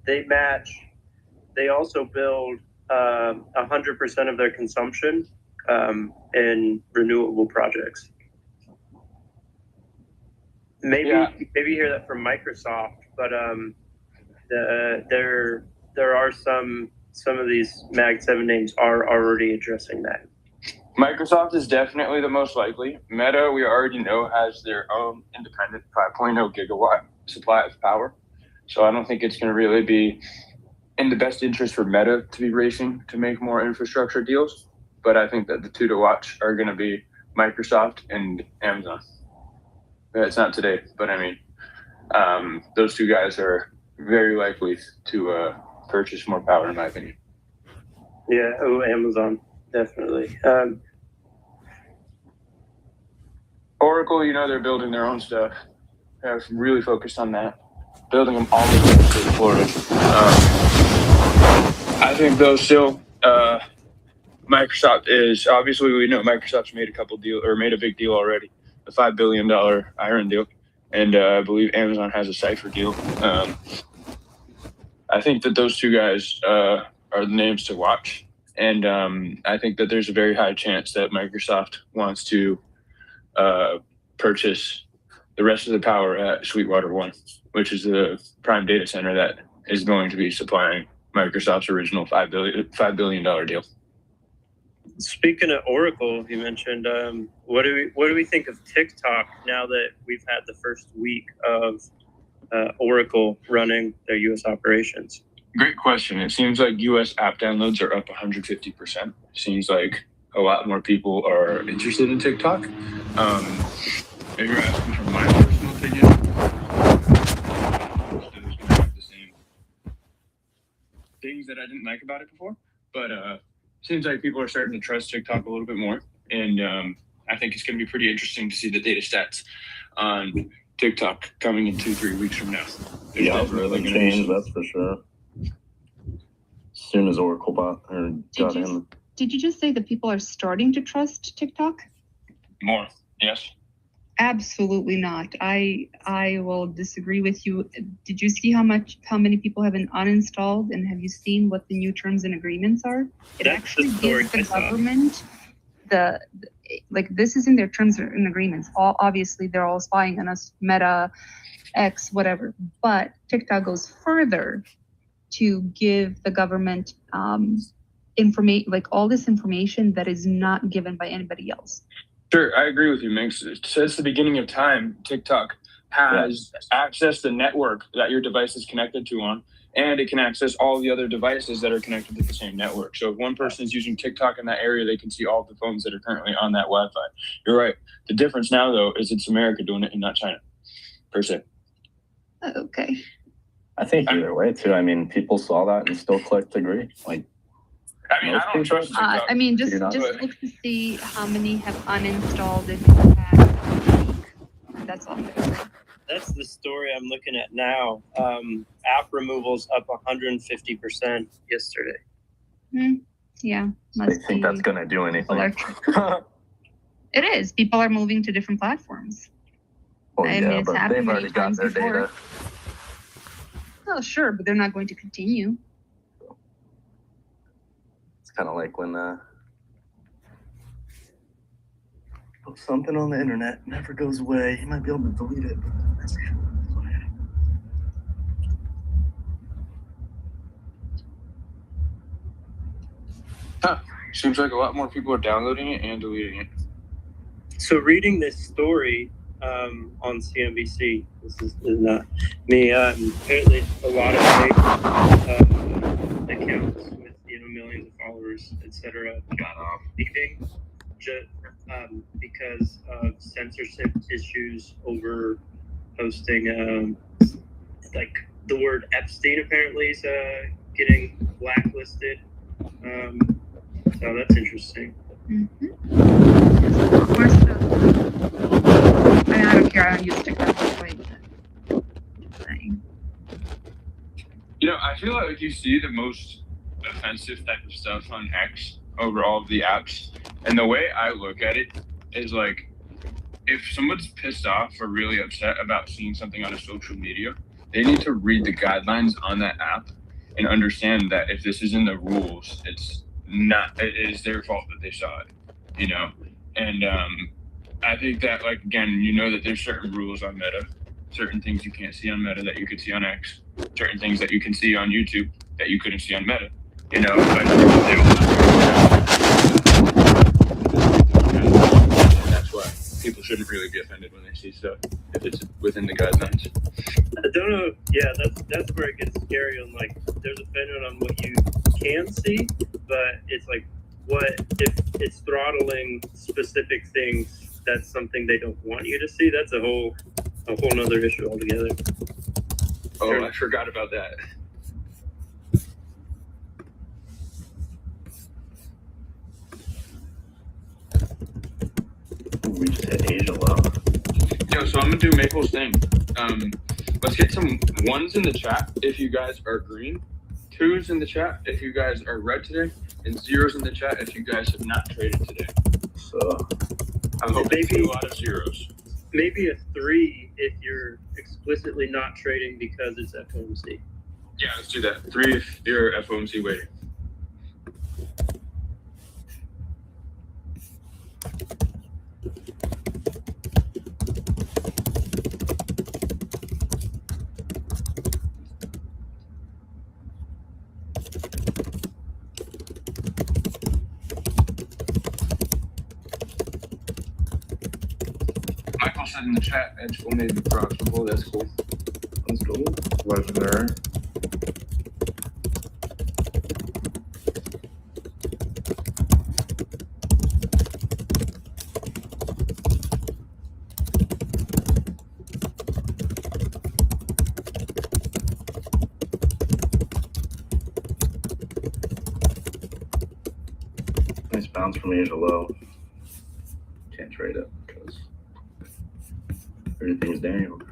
they also build 100% of their consumption in renewable projects. Maybe you hear that from Microsoft, but there are some of these Mag 7 names are already addressing that. Microsoft is definitely the most likely. Meta, we already know, has their own independent 5.0 gigawatt supply of power. So I don't think it's going to really be in the best interest for Meta to be racing to make more infrastructure deals. But I think that the two to watch are going to be Microsoft and Amazon. It's not today, but I mean, those two guys are very likely to purchase more power, in my opinion. Yeah, Amazon, definitely. Oracle, they're building their own stuff. They're really focused on that, building them all over the state of Florida. I think though still, Microsoft is obviously, we know Microsoft's made a big deal already, the $5 billion Iron deal, and I believe Amazon has a Cipher deal. I think that those two guys are the names to watch, and I think that there's a very high chance that Microsoft wants to purchase the rest of the power at Sweetwater 1, which is the prime data center that is going to be supplying Microsoft's original $5 billion deal. Speaking of Oracle, you mentioned, what do we think of TikTok now that we've had the first week of Oracle running their U.S. operations? Great question. It seems like U.S. app downloads are up 150%. Seems like a lot more people are interested in TikTok. If you're asking for my personal opinion, it's going to have the same things that I didn't like about it before, but seems like people are starting to trust TikTok a little bit more, and I think it's going to be pretty interesting to see the data stats on TikTok coming in 2-3 weeks from now. Yeah, it's really going to change, that's for sure. As soon as Oracle got in. Did you just say that people are starting to trust TikTok? More, yes. Absolutely not. I will disagree with you. Did you see how many people have been uninstalled, and have you seen what the new terms and agreements are? It actually gives the government this is in their terms and agreements. Obviously they're all spying on us, Meta, X, whatever. But TikTok goes further to give the government information, all this information that is not given by anybody else. Sure, I agree with you, Minx. Since the beginning of time, TikTok has accessed the network that your device is connected to on, and it can access all the other devices that are connected to the same network. So if one person is using TikTok in that area, they can see all the phones that are currently on that Wi-Fi. You're right. The difference now, though, is it's America doing it and not China, per se. Okay. I think either way, too. I mean, people saw that and still clicked agree. I don't trust TikTok. Just look to see how many have uninstalled it in the past week. That's all I'm going to say. That's the story I'm looking at now. App removals up 150% yesterday. Yeah. They think that's going to do anything. It is. People are moving to different platforms. Well, I mean, yeah, it's but happened they've many already got times their before. data. Oh, sure, but they're not going to continue. It's kind of like when something on the internet never goes away. You might be able to delete it, but that's Seems like a lot more people are downloading it and deleting it. So reading this story on CNBC, this is not me. Apparently, a lot of fake accounts with millions of followers, etc., got off leaving just because of censorship issues over posting. Like the word Epstein apparently is getting blacklisted. So that's interesting. Of course, I don't care. I don't use TikTok this way. You know, I feel like you see the most offensive type of stuff on X over all of the apps. And the way I look at it is like, if someone's pissed off or really upset about seeing something on a social media, they need to read the guidelines on that app and understand that if this is in the rules, it is their fault that they saw it, you know? And I think that, like, again, you know that there's certain rules on Meta, certain things you can't see on Meta that you could see on X, certain things that you can see on YouTube that you couldn't see on Meta, you know? But that's why people shouldn't really be offended when they see stuff if it's within the guidelines. I don't know. Yeah, that's where it gets scary. On like, there's offended on what you can see, but it's like, what if it's throttling specific things? That's something they don't want you to see. That's a whole nother issue altogether. Oh, I forgot about that. we just hit Asia low. Yo, so I'm gonna do Maple's thing. Let's get some ones in the chat if you guys are green, twos in the chat if you guys are red today, and zeros in the chat if you guys have not traded today. So I'm hoping to see a lot of zeros. Maybe a 3 if you're explicitly not trading because it's FOMC. Yeah, let's do that. 3 if you're FOMC waiting. Michael said in the chat, Edge will maybe profitable. That's cool. let's go. Legendary. Nice bounce from Asia low. Can't trade it because everything's down.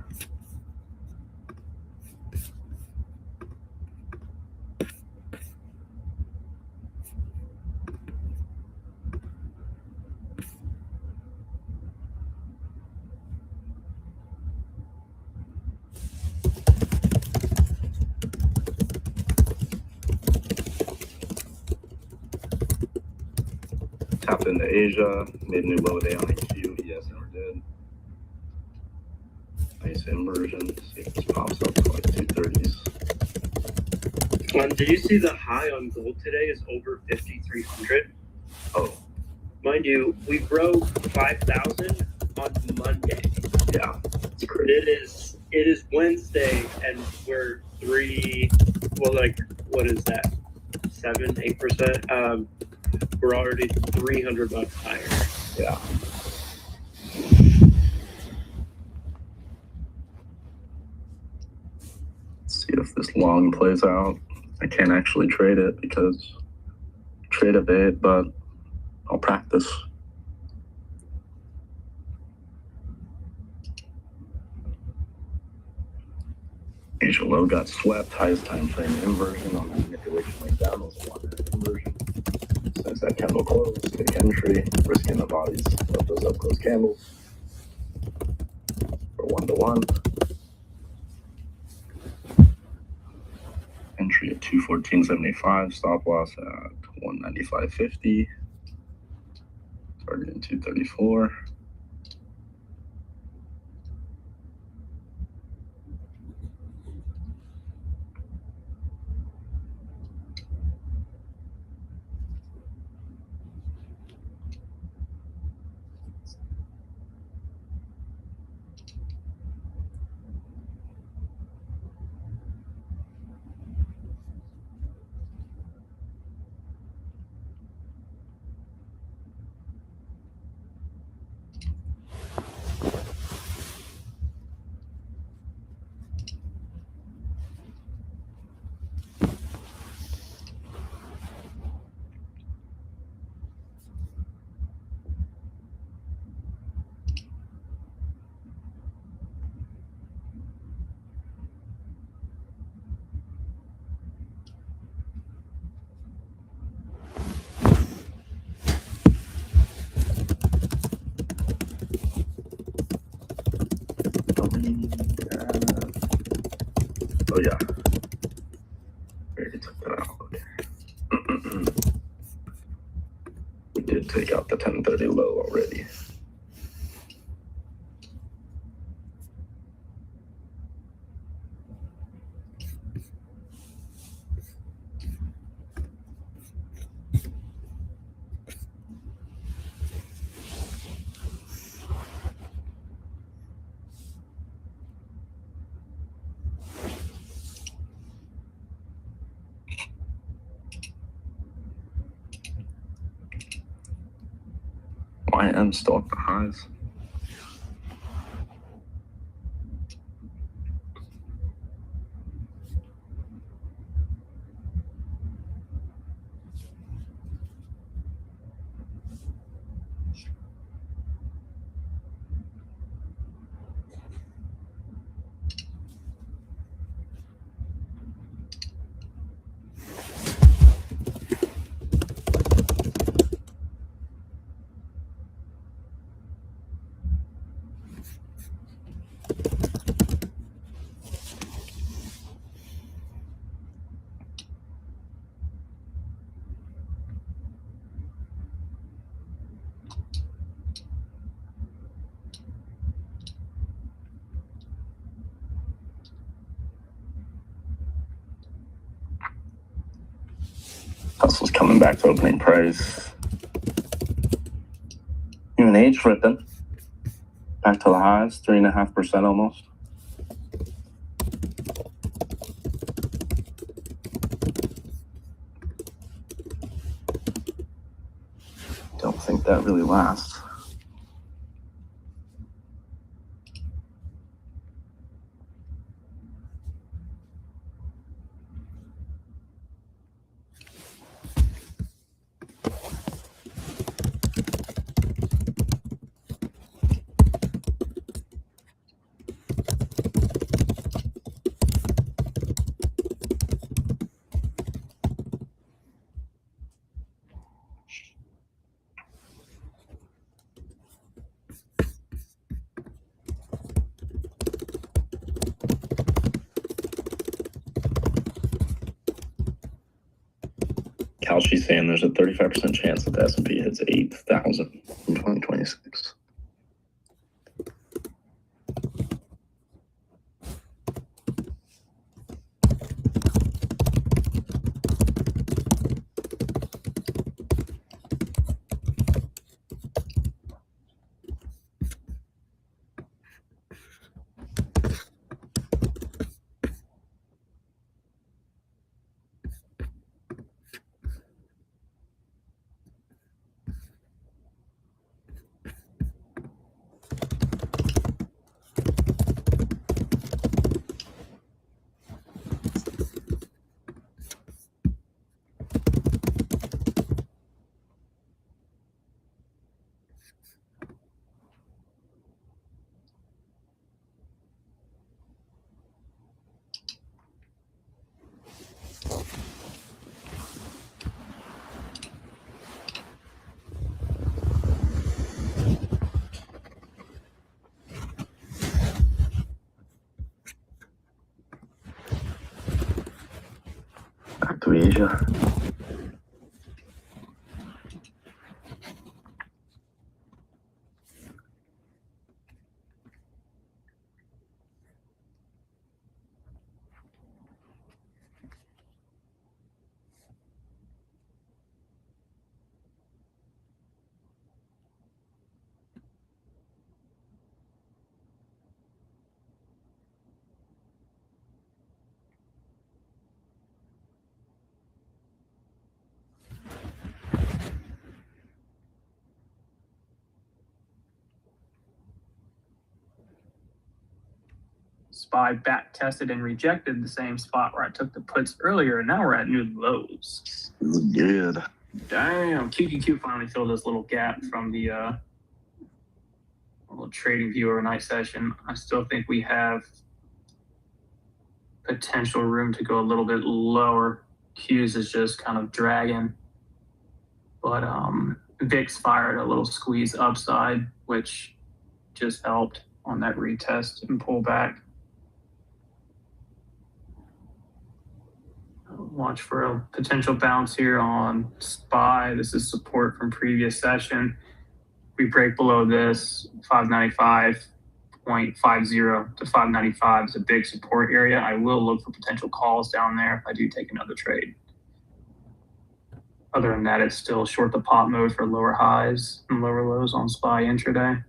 Tapped into Asia, made a new low day on AQ. Yes, never did. Nice inversion. See if this pops up to like 230s. Did you see the high on gold today is over 5,300? Oh, Mind you, we broke 5,000 on Monday. yeah. It's crazy. It is Wednesday, and we're what is that? 7-8%. We're already $300 higher. Yeah. Let's see if this long plays out. I can't actually trade it because trade a bit, but I'll practice. Asia low got swept. Highest time frame inversion on that manipulation went down was a 1 minute inversion. Since that candle close, take entry, risking the bodies of those up close candles for 1-to-1. Entry at 214.75, stop loss at 195.50, targeting 234. Oh yeah, we already took that out. Okay. We did take out the 1030 low already. YM still at the highs. Tesla's coming back to opening price. UNH ripping back to the highs, 3.5% almost. Don't think that really lasts. Kalshi's saying there's a 35% chance that the S&P hits 8,000 in 2026. to Asia. SPY back tested and rejected the same spot where I took the puts earlier, and now we're at new lows. Good. Damn, QQQ finally filled this little gap from the little trading view overnight session. I still think we have potential room to go a little bit lower. Q's is just kind of dragging, but VIX fired a little squeeze upside, which just helped on that retest and pullback. Watch for a potential bounce here on SPY. This is support from previous session. We break below this 595.50 to 595 is a big support area. I will look for potential calls down there if I do take another trade. Other than that, it's still short the pot mode for lower highs and lower lows on SPY intraday.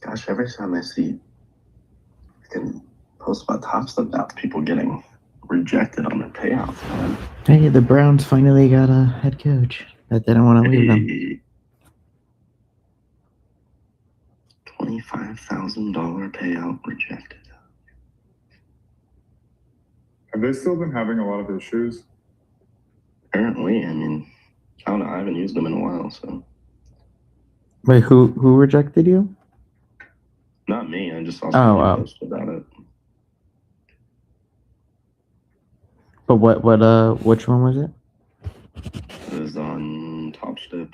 Gosh, every time I see fucking posts about Top Step about people getting rejected on their payouts, man. Hey, the Browns finally got a head coach that didn't want to leave them. Hey, $25,000 payout rejected. Have they still been having a lot of issues? Apparently, I mean, I don't know. I haven't used them in a while, so Wait, who rejected you? not me. I just saw Oh, somebody oh. post about it. But which one was it? It was on Top Step.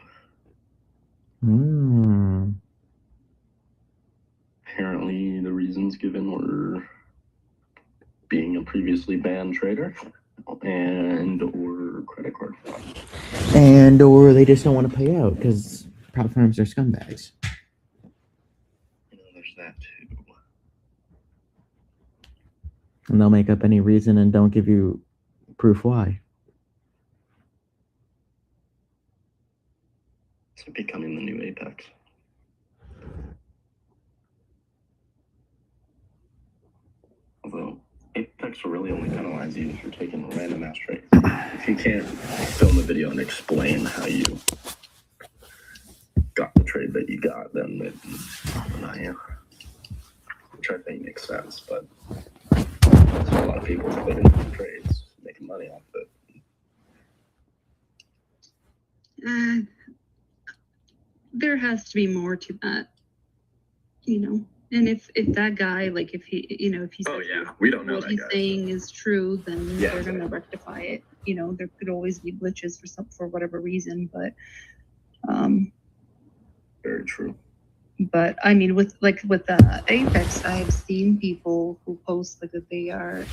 Apparently, the reasons given were being a previously banned trader and or credit card fraud. And or they just don't want to pay out because prop firms are scumbags. You know, there's that too. And they'll make up any reason and don't give you proof why. It's becoming the new Apex. Although Apex will really only penalize you if you're taking random ass trades. If you can't film a video and explain how you got the trade that you got, then they deny you. Which I think makes sense, but there's a lot of people quitting trades, making money off it. There has to be more to that, you know. And if that guy, like, if he, you know, if he says We don't know what that he's guy. saying is true, then Yeah, they're exactly. gonna rectify it. You know, there could always be glitches for whatever reason, but Very true. but I mean, with Apex, I've seen people who post like that they are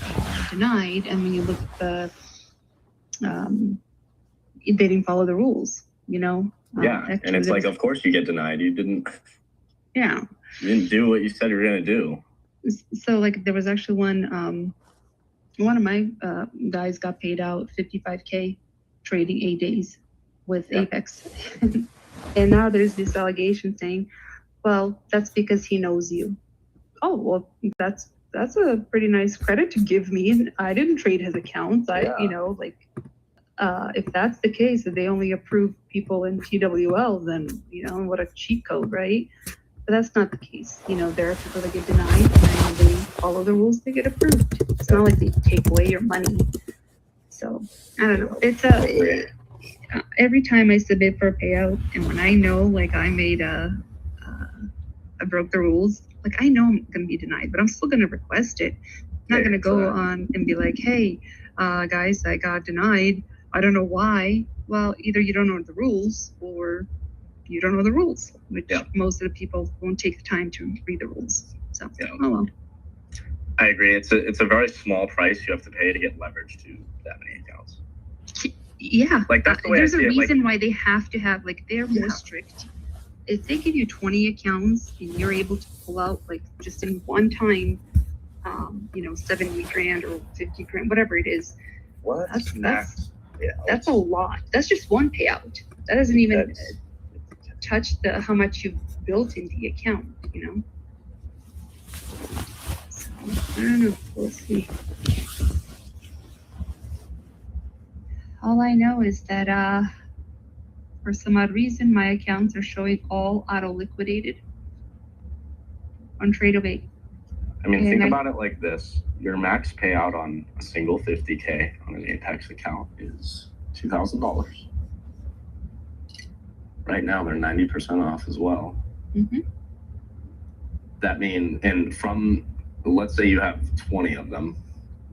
denied, and when you look at the, they didn't follow the rules, you know. Yeah, and actually, it's like, of course you get denied. You didn't yeah. do what you said you were gonna do. So like there was actually one of my guys got paid out $55K trading 8 days with Yeah. Apex. And now there's this allegation saying, well, that's because he knows you. Oh, well, that's a pretty nice credit to give me. I didn't trade his accounts. If that's the case, that they only approve people in TWL, then, what a cheat code, right? But that's not the case. There are people that get denied, and then when they follow the rules, they get approved. It's not like they take away your money. So, I don't know. It's every time I submit for a payout, and when I know, like, I broke the rules, like, I know I'm going to be denied, but I'm still going to request it. I'm not going to go on and be like, hey, guys, I got denied. I don't know why. Well, either you don't know the rules or you don't know the rules, which most of the people won't take the time to read the rules. So, oh well. I agree. It's a very small price you have to pay to get leverage to that many accounts. Yeah. Like, that's the way there's I a see it. reason why they have to have, like, they're more strict. If they give you 20 accounts and you're able to pull out, like, just in one time, 70 grand or 50 grand, whatever it is. What? That's a lot. That's just one payout. That doesn't even touch how much you've built in the account, So, I don't know. We'll see. All I know is that for some odd reason, my accounts are showing all auto-liquidated on Trade-O-Bait. I mean, think about it like this. Your max payout on a single 50K on an Apex account is $2,000. Right now, they're 90% off as well. Mm-hmm. That means, and from, let's say you have 20 of them,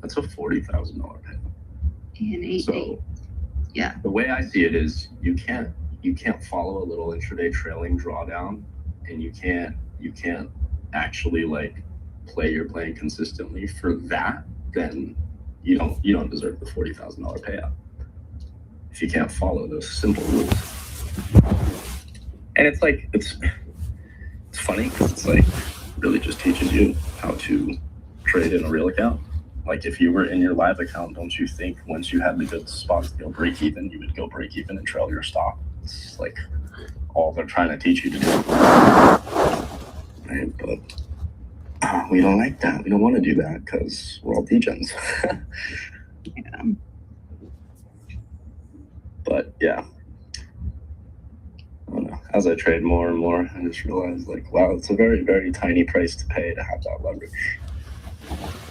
that's a $40,000 payout. And 8. Yeah. The way I see it is you can't follow a little intraday trailing drawdown, and you can't actually like play your play consistently for that, then you don't deserve the $40,000 payout if you can't follow those simple rules. And it's like it's funny because it's like really just teaches you how to trade in a real account. Like, if you were in your live account, don't you think once you had the good spots to go break even, you would go break even and trail your stop? It's like all they're trying to teach you to do. Right? But we don't like that. We don't want to do that because we're all degens. Yeah. But yeah, I don't know. As I trade more and more, I just realize, like, wow, it's a very, very tiny price to pay to have that leverage.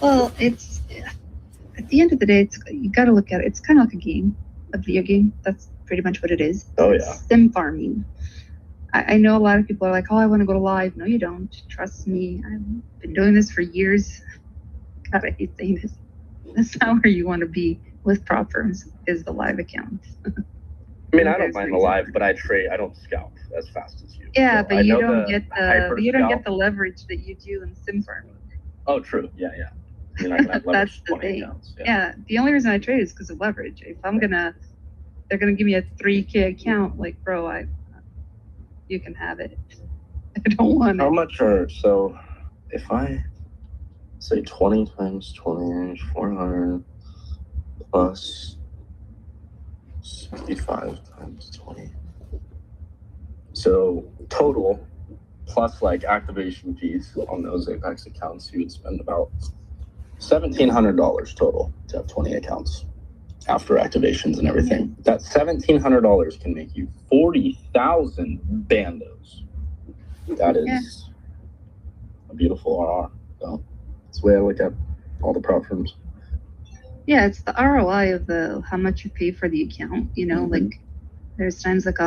Well, it's at the end of the day, you got to look at it. It's kind of like a game, a video game. That's pretty much what it is. Oh, it's sim farming. I know a lot of people are like, oh, I want to go to live. No, you don't. Trust me. I've been doing this for years. God, I hate saying this. That's not where you want to be with prop firms, is the live account. I mean, I don't mind the live, but I don't scalp as fast as you. Yeah, So but I you know don't the get the leverage that you do in sim farming. Oh, true. Yeah. You're not gonna have leverage That's the 20 thing. accounts. Yeah, the only reason I trade is because of leverage. If they're gonna give me a 3K account, like, bro, you can have it. I don't want How it. much so if I say 20 times 20, 400 plus 65 times 20. So total plus like activation fees on those Apex accounts, you would spend about $1,700 total to have 20 accounts after activations and everything. That $1,700 can make you 40,000 bandos. That is a beautiful RR. So that's the way I look at all the prop firms. Yeah, it's the ROI of how much you pay for the account. Like, there's times like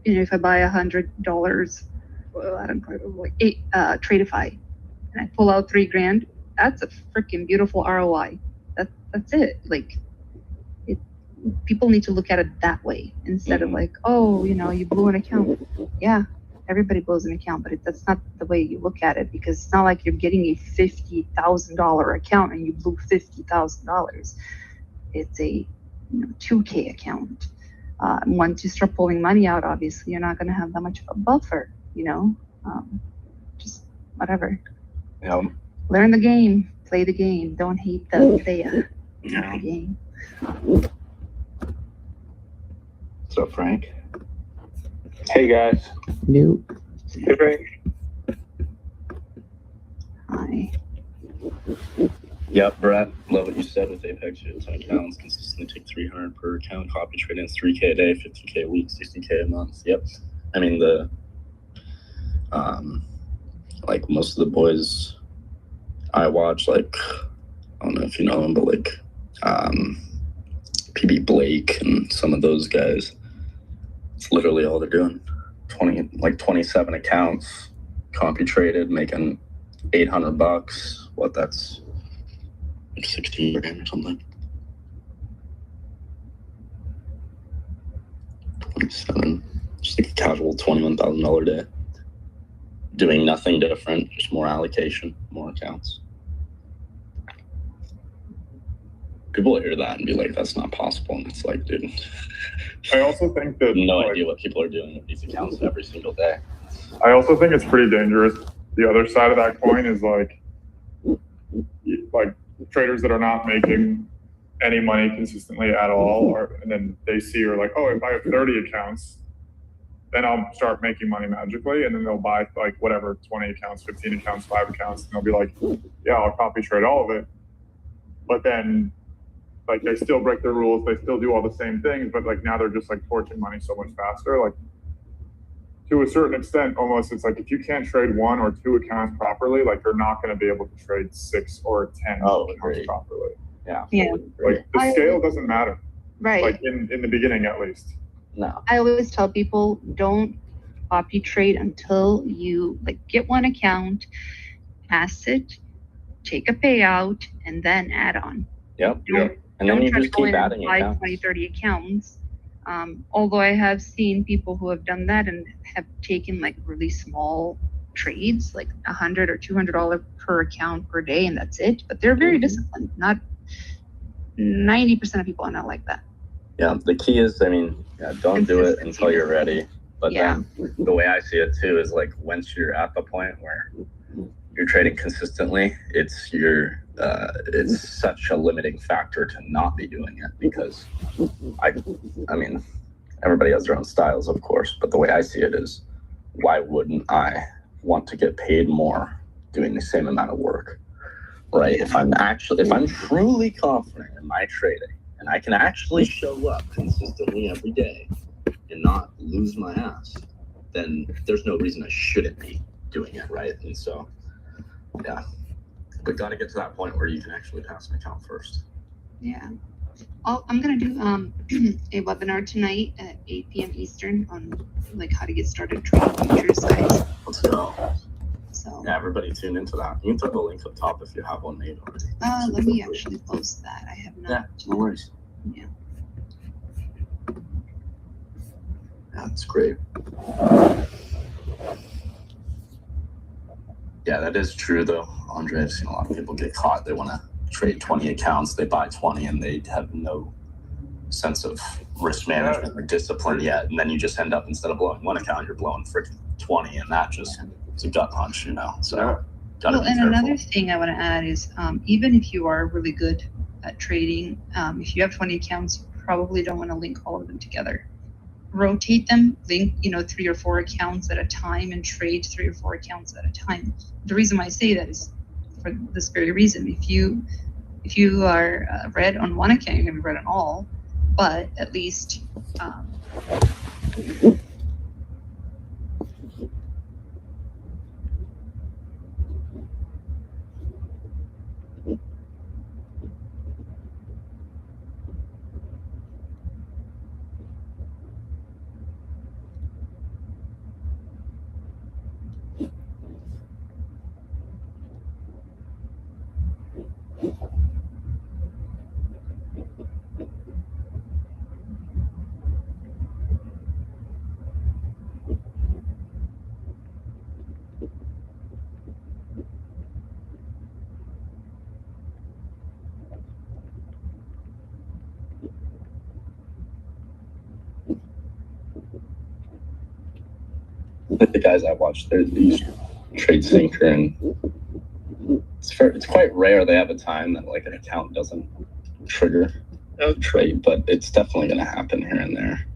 if I buy $100, well, I don't know, like Tradeify, and I pull out $3,000, that's a freaking beautiful ROI. That's it. Like, people need to look at it that way instead of like, oh, you blew an account. Yeah, everybody blows an account, but that's not the way you look at it, because it's not like you're getting a $50,000 account and you blew $50,000. It's a 2K account. Once you start pulling money out, obviously you're not going to have that much of a buffer. Just whatever. Yeah. Learn the game, play the game. Don't hate the game. So Frank, Hey guys. Nope. Hey Ray. Hi. Yep, Brett. Love what you said with Apex. You have 10 accounts, consistently take 300 per account. Copy trading is 3K a day, 15K a week, 60K a month. Yep. I mean like most of the boys I watch, like I don't know if you know him, but like PB Blake and some of those guys, it's literally all they're doing. 27 accounts, copy traded, making $800. What, that's like 16 grand or something. 27, just like a casual $21,000 day. Doing nothing different, just more allocation, more accounts. People hear that and be like, that's not possible. And it's like, dude, I also think that no like, idea what people are doing with these accounts every single day. I also think it's pretty dangerous. The other side of that coin is like traders that are not making any money consistently at all, and then they see are like, oh, if I have 30 accounts, then I'll start making money magically, and then they'll buy like whatever 20 accounts, 15 accounts, 5 accounts, and they'll be like, yeah, I'll copy trade all of it. But then like they still break their rules, they still do all the same things, but like now they're just like torching money so much faster. Like to a certain extent, almost it's like if you can't trade 1 or 2 accounts properly, like you're not going to be able to trade 6 or 10 accounts properly. Yeah. Yeah. Like the scale doesn't matter. Right. Like in the beginning, at least. No. I always tell people don't copy trade until you like get one account, pass it, take a payout, and then add on. Yep. Yep. And then Don't you try to just go keep in and adding buy accounts. 20, 30 accounts. Although I have seen people who have done that and have taken like really small trades, like $100 or $200 per account per day, and that's it. But they're very disciplined. Not 90% of people are not like that. Yeah, the key is, I mean, don't do it until you're ready. But Yeah. then the way I see it too is like once you're at the point where you're trading consistently, it's such a limiting factor to not be doing it because I mean, everybody has their own styles, of course, but the way I see it is, why wouldn't I want to get paid more doing the same amount of work, right? If I'm truly confident in my trading and I can actually show up consistently every day and not lose my ass, then there's no reason I shouldn't be doing it, right? And so, yeah, we got to get to that point where you can actually pass an account first. Yeah. I'm gonna do a webinar tonight at 8 p.m. Eastern on like how to get started trading futures, guys. Let's go. So Yeah, everybody tune into that. You can throw the link up top if you have one made already. let me actually post that. I have not. Yeah, no worries. Yeah. That's great. Yeah, that is true though, Andre. I've seen a lot of people get caught. They want to trade 20 accounts, they buy 20, and they have no sense of risk management or discipline yet. And then you just end up, instead of blowing one account, you're blowing freaking 20, and that just it's a gut punch, you know. So gotta be And careful. another thing I want to add is even if you are really good at trading, if you have 20 accounts, you probably don't want to link all of them together. Rotate them, link 3 or 4 accounts at a time, and trade 3 or 4 accounts at a time. The reason why I say that is for this very reason. If you are red on one account, you're gonna be red on all, but at least The guys I watch, they use Trade Syncer, and it's quite rare they have a time that like an account doesn't trigger a trade, but it's definitely going to happen here and there.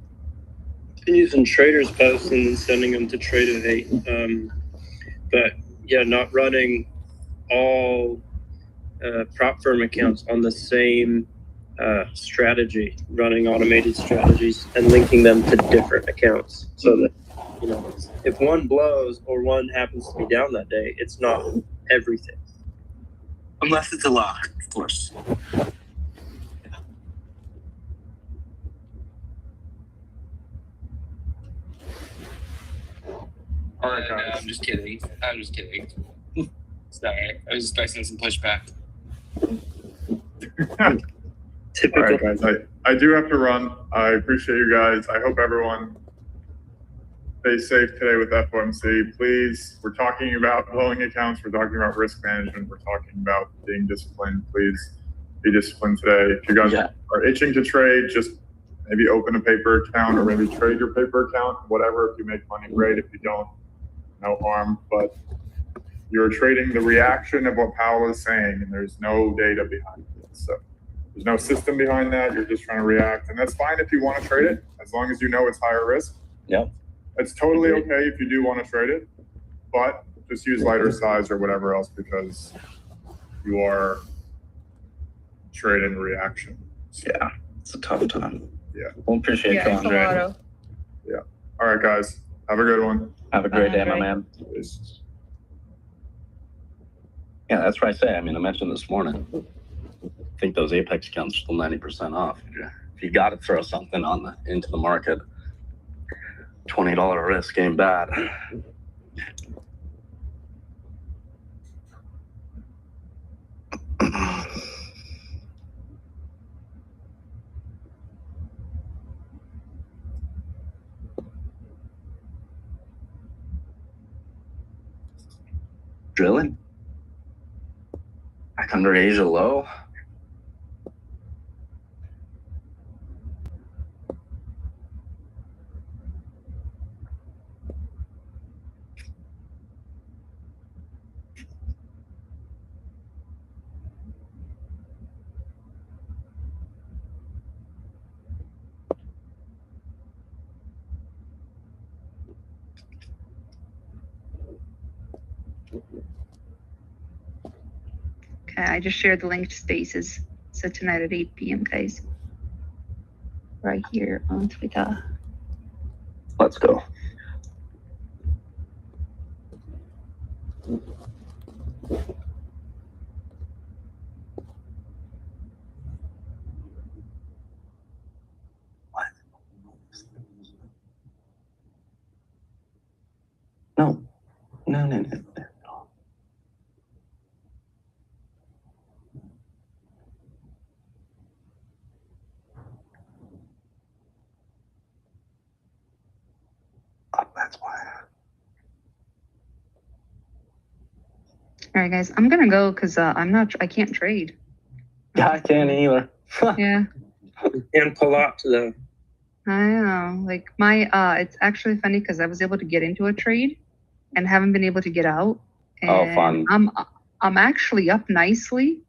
been using traders posts and then sending them to Tradeovate. But yeah, not running all prop firm accounts on the same strategy, running automated strategies and linking them to different accounts so that, you know, if one blows or one happens to be down that day, it's not everything. Unless it's a lock, of course. All right, No, guys. I'm just kidding. It's all right. I was expecting some pushback. Typical. All right, guys. I do have to run. I appreciate you guys. I hope everyone stays safe today with FOMC. Please, we're talking about blowing accounts. We're talking about risk management. We're talking about being disciplined. Please be disciplined today. If you guys are itching to trade, just maybe open a paper account or maybe trade your paper account, whatever. If you make money, great. If you don't, no harm. But you're trading the reaction of what Powell is saying, and there's no data behind it. So there's no system behind that. You're just trying to react. And that's fine if you want to trade it, as long as you know it's higher risk. Yep. It's totally okay if you do want to trade it, but just use lighter size or whatever else because you are trading reaction. So, Yeah, it's a tough time. Yeah. Well, appreciate you, Yeah, it's a Andre. lotto. All right, guys. Have a good one. Have a great day, my Bye. man. Peace. Yeah, that's what I say. I mean, I mentioned this morning. I think those Apex accounts are still 90% off. If you got to throw something into the market, $20 risk ain't bad. Drilling? Back under Asia low? Okay, I just shared the link to Spaces. So tonight at 8 p.m., guys. Right here on Twitter. Let's go. What? No. No. Oh, that's why. All right, guys. I'm gonna go because I can't trade. Yeah, I can't either. Yeah, And pull out to the I know. Like my it's actually funny because I was able to get into a trade and haven't been able to get out. And Oh, fun. I'm actually up nicely,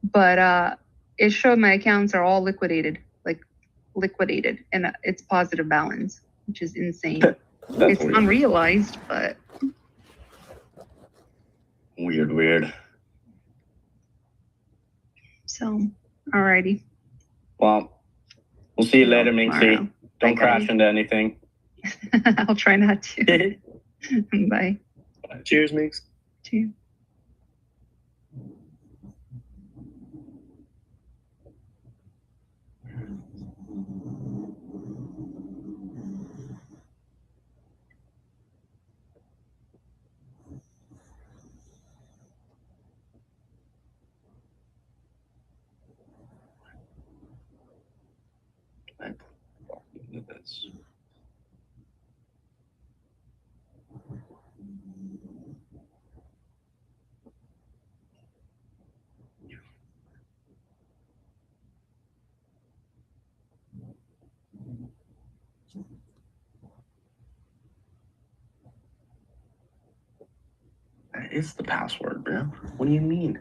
but it showed my accounts are all liquidated, and it's positive balance, which is insane. That's It's weird. unrealized, but Weird. so alrighty. Well, we'll see you later, Minxie. Tomorrow. Don't Bye, crash guys. into anything. I'll try not to. Bye. cheers, Mix. Cheers. That is the password, bro. What do you mean?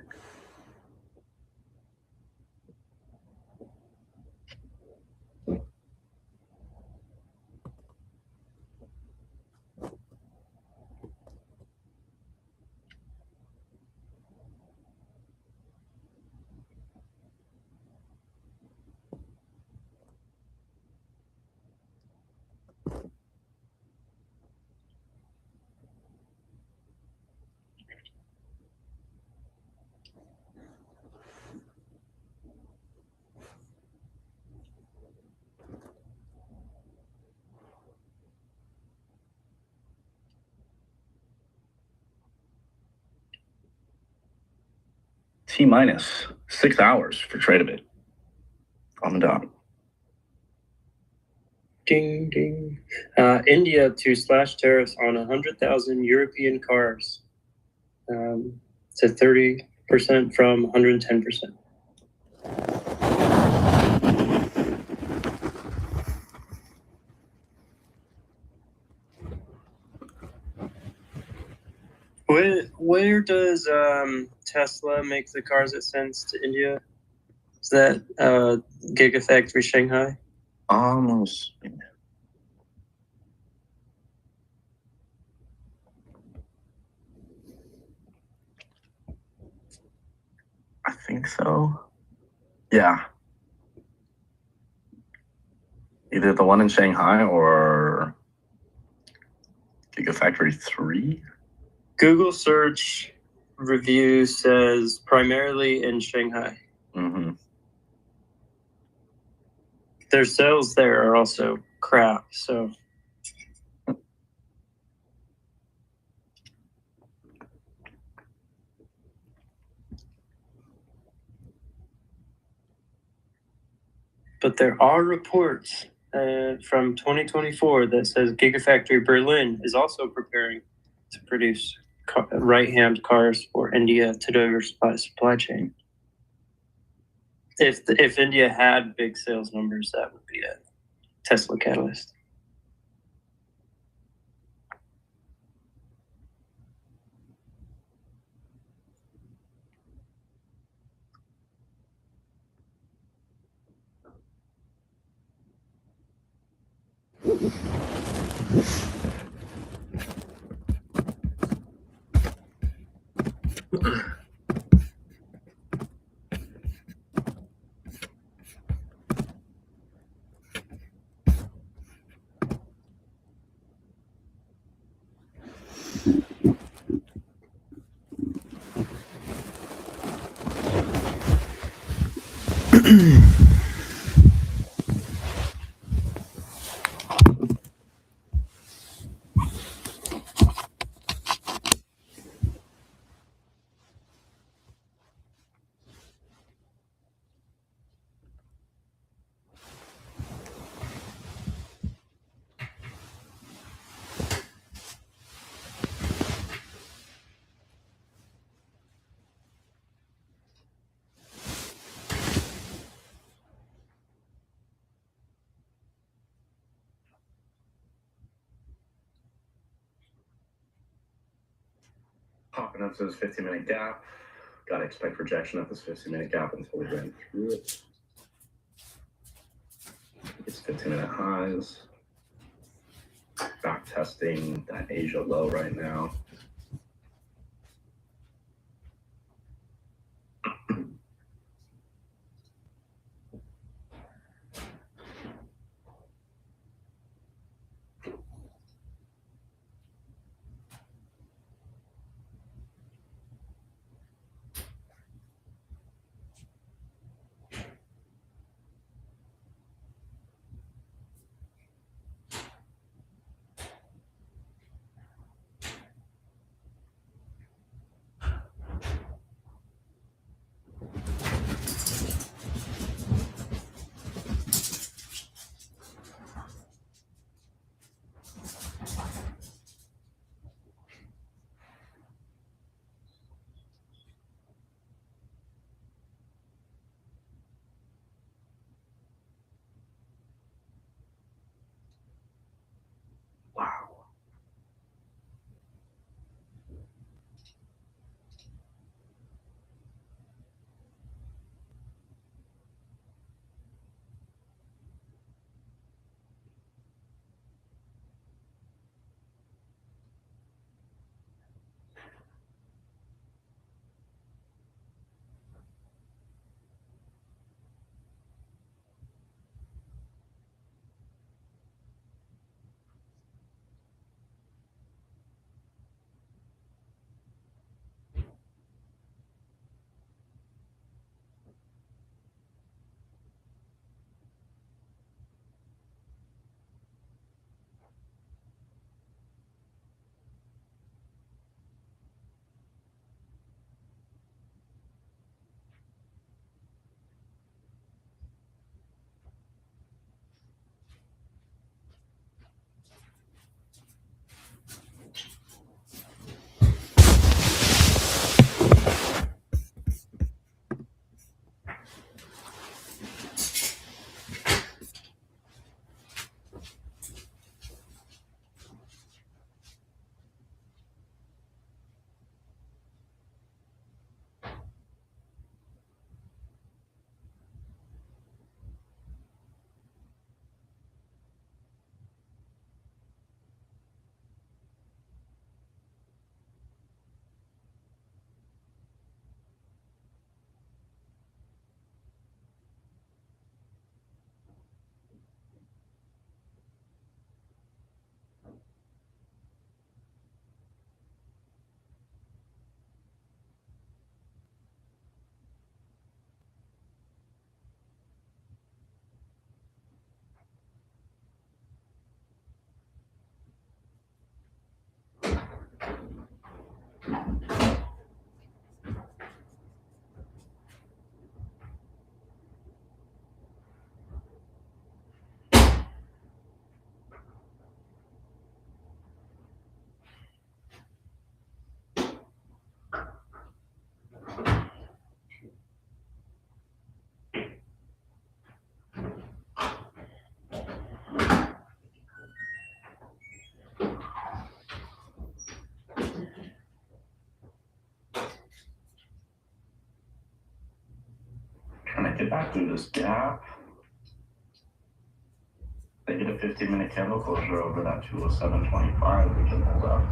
T minus 6 hours for Tradebit on the dot. Ding ding. India to slash tariffs on 100,000 European cars to 30% from 110%. Where does Tesla make the cars it sends to India? Is that Gigafactory Shanghai? Almost. I think so. Yeah. Either the one in Shanghai or Gigafactory 3. Google search review says primarily in Shanghai. Mm-hmm. Their sales there are also crap, so. But there are reports from 2024 that says Gigafactory Berlin is also preparing to produce right-hand cars for India to diversify supply chain. If India had big sales numbers, that would be a Tesla catalyst. Popping up to this 15-minute gap. Gotta expect rejection at this 15-minute gap until we ran through it. It's 15-minute highs. Back testing that Asia low right now. Trying to get back through this gap. They get a 15-minute candle closure over that 207.25. We can hold up.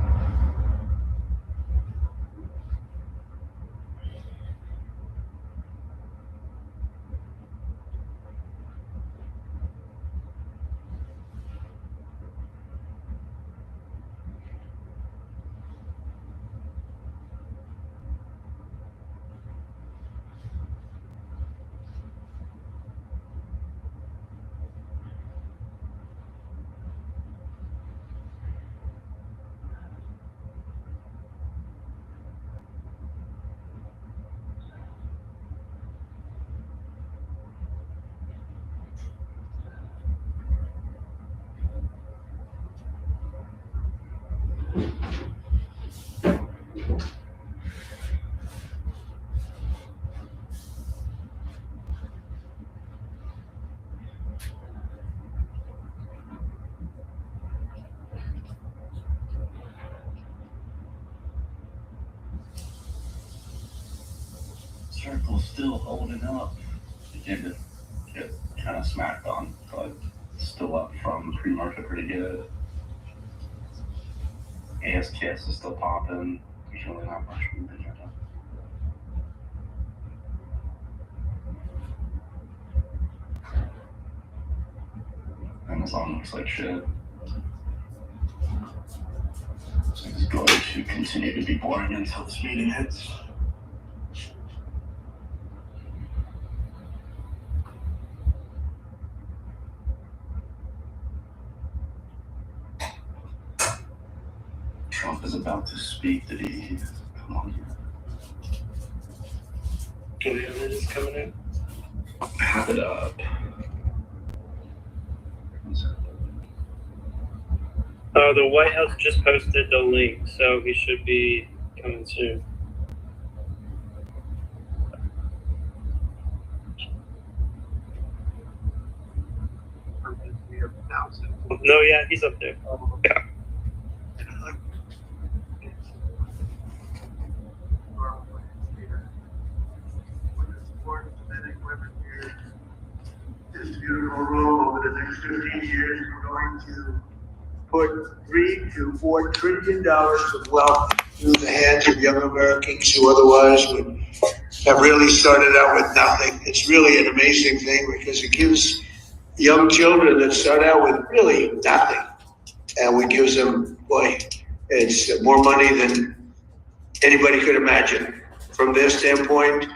Circle's still holding up. Began to get kind of smacked on, but still up from pre-market pretty good. ASKS is still popping. There's really not much movement yet. Amazon looks like shit. So it's going to continue to be boring until this meeting hits. Trump is about to speak. Did he? Come on. Juliana is coming in. Have it up. The White House just posted the link, so he should be coming soon. No, yeah, he's up there. Yeah. This beautiful room over the next 15 years, we're going to put $3 to $4 trillion of wealth through the hands of young Americans who otherwise would have really started out with nothing. It's really an amazing thing because it gives young children that start out with really nothing, and we gives them, boy, it's more money than anybody could imagine. From their standpoint,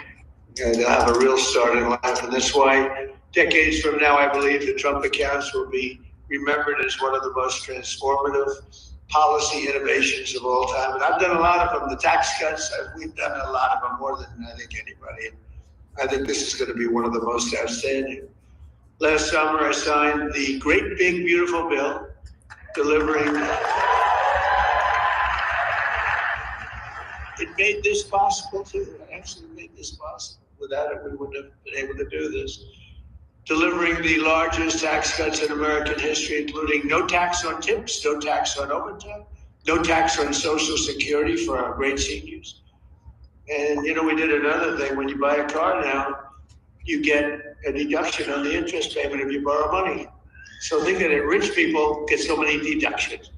they'll have a real start in life, and that's why decades from now, I believe the Trump accounts will be remembered as one of the most transformative policy innovations of all time. And I've done a lot of them. The tax cuts, we've done a lot of them, more than I think anybody. I think this is going to be one of the most outstanding. Last summer, I signed the great, big, beautiful bill delivering. It made this possible, too. It actually made this possible. Without it, we wouldn't have been able to do this. Delivering the largest tax cuts in American history, including no tax on tips, no tax on overtime, no tax on Social Security for our great seniors. And, you know, we did another thing. When you buy a car now, you get a deduction on the interest payment if you borrow money. So think of it, rich people get so many deductions.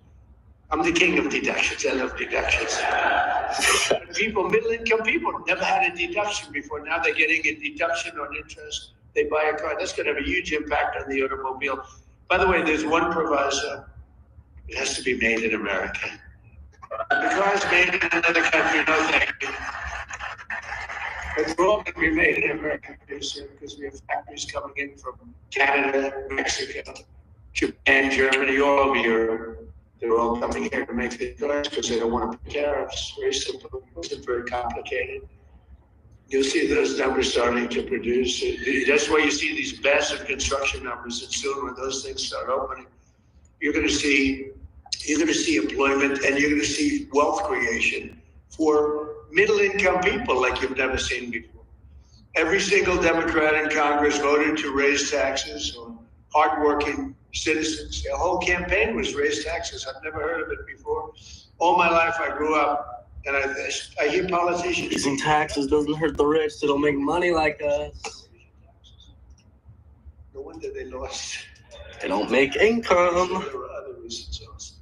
I'm the king of deductions. I love deductions. People, middle-income people, never had a deduction before. Now they're getting a deduction on interest. They buy a car. That's going to have a huge impact on the automobile. By the way, there's one proviso. It has to be made in America. If the car is made in another country, no thank you. It's all going to be made in America pretty soon because we have factories coming in from Canada, Mexico, Japan, Germany, all over Europe. They're all coming here to make their choice because they don't want to pay tariffs. Very simple. It's very complicated. You'll see those numbers starting to produce. That's why you see these massive construction numbers. And soon, when those things start opening, you're going to see employment, and you're going to see wealth creation for middle-income people like you've never seen before. Every single Democrat in Congress voted to raise taxes on hardworking citizens. Their whole campaign was raise taxes. I've never heard of it before. All my life, I grew up, and I hear politicians. Raising taxes doesn't hurt the rich. They don't make money like us. No wonder they lost. They don't make income. There were other reasons also.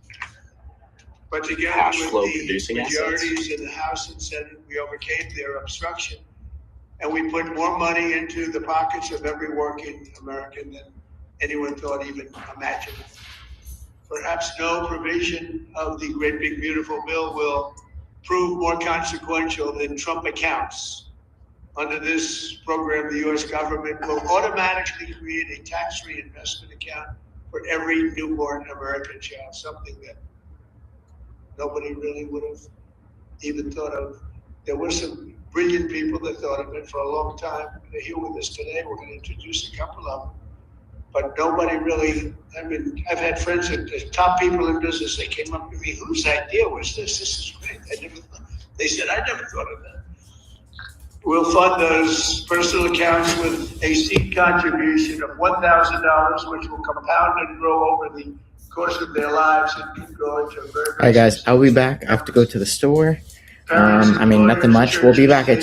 But together Cash with flow the producing majorities assets. in the House and Senate, we overcame their obstruction, and we put more money into the pockets of every working American than anyone thought even imaginable. Perhaps no provision of the great big beautiful bill will prove more consequential than Trump accounts. Under this program, the U.S. government will automatically create a tax reinvestment account for every newborn American child, something that nobody really would have even thought of. There were some brilliant people that thought of it for a long time. They're here with us today. We're going to introduce a couple of them. But nobody really, I mean, I've had friends that the top people in business, they came up to me, whose idea was this? This is great. They said, I never thought of that. We'll fund those personal accounts with a seed contribution of $1,000, which will compound and grow over the course of their lives and can go into a very, All right, guys, I'll be back. I have to go to the store. Nothing much. We'll be back at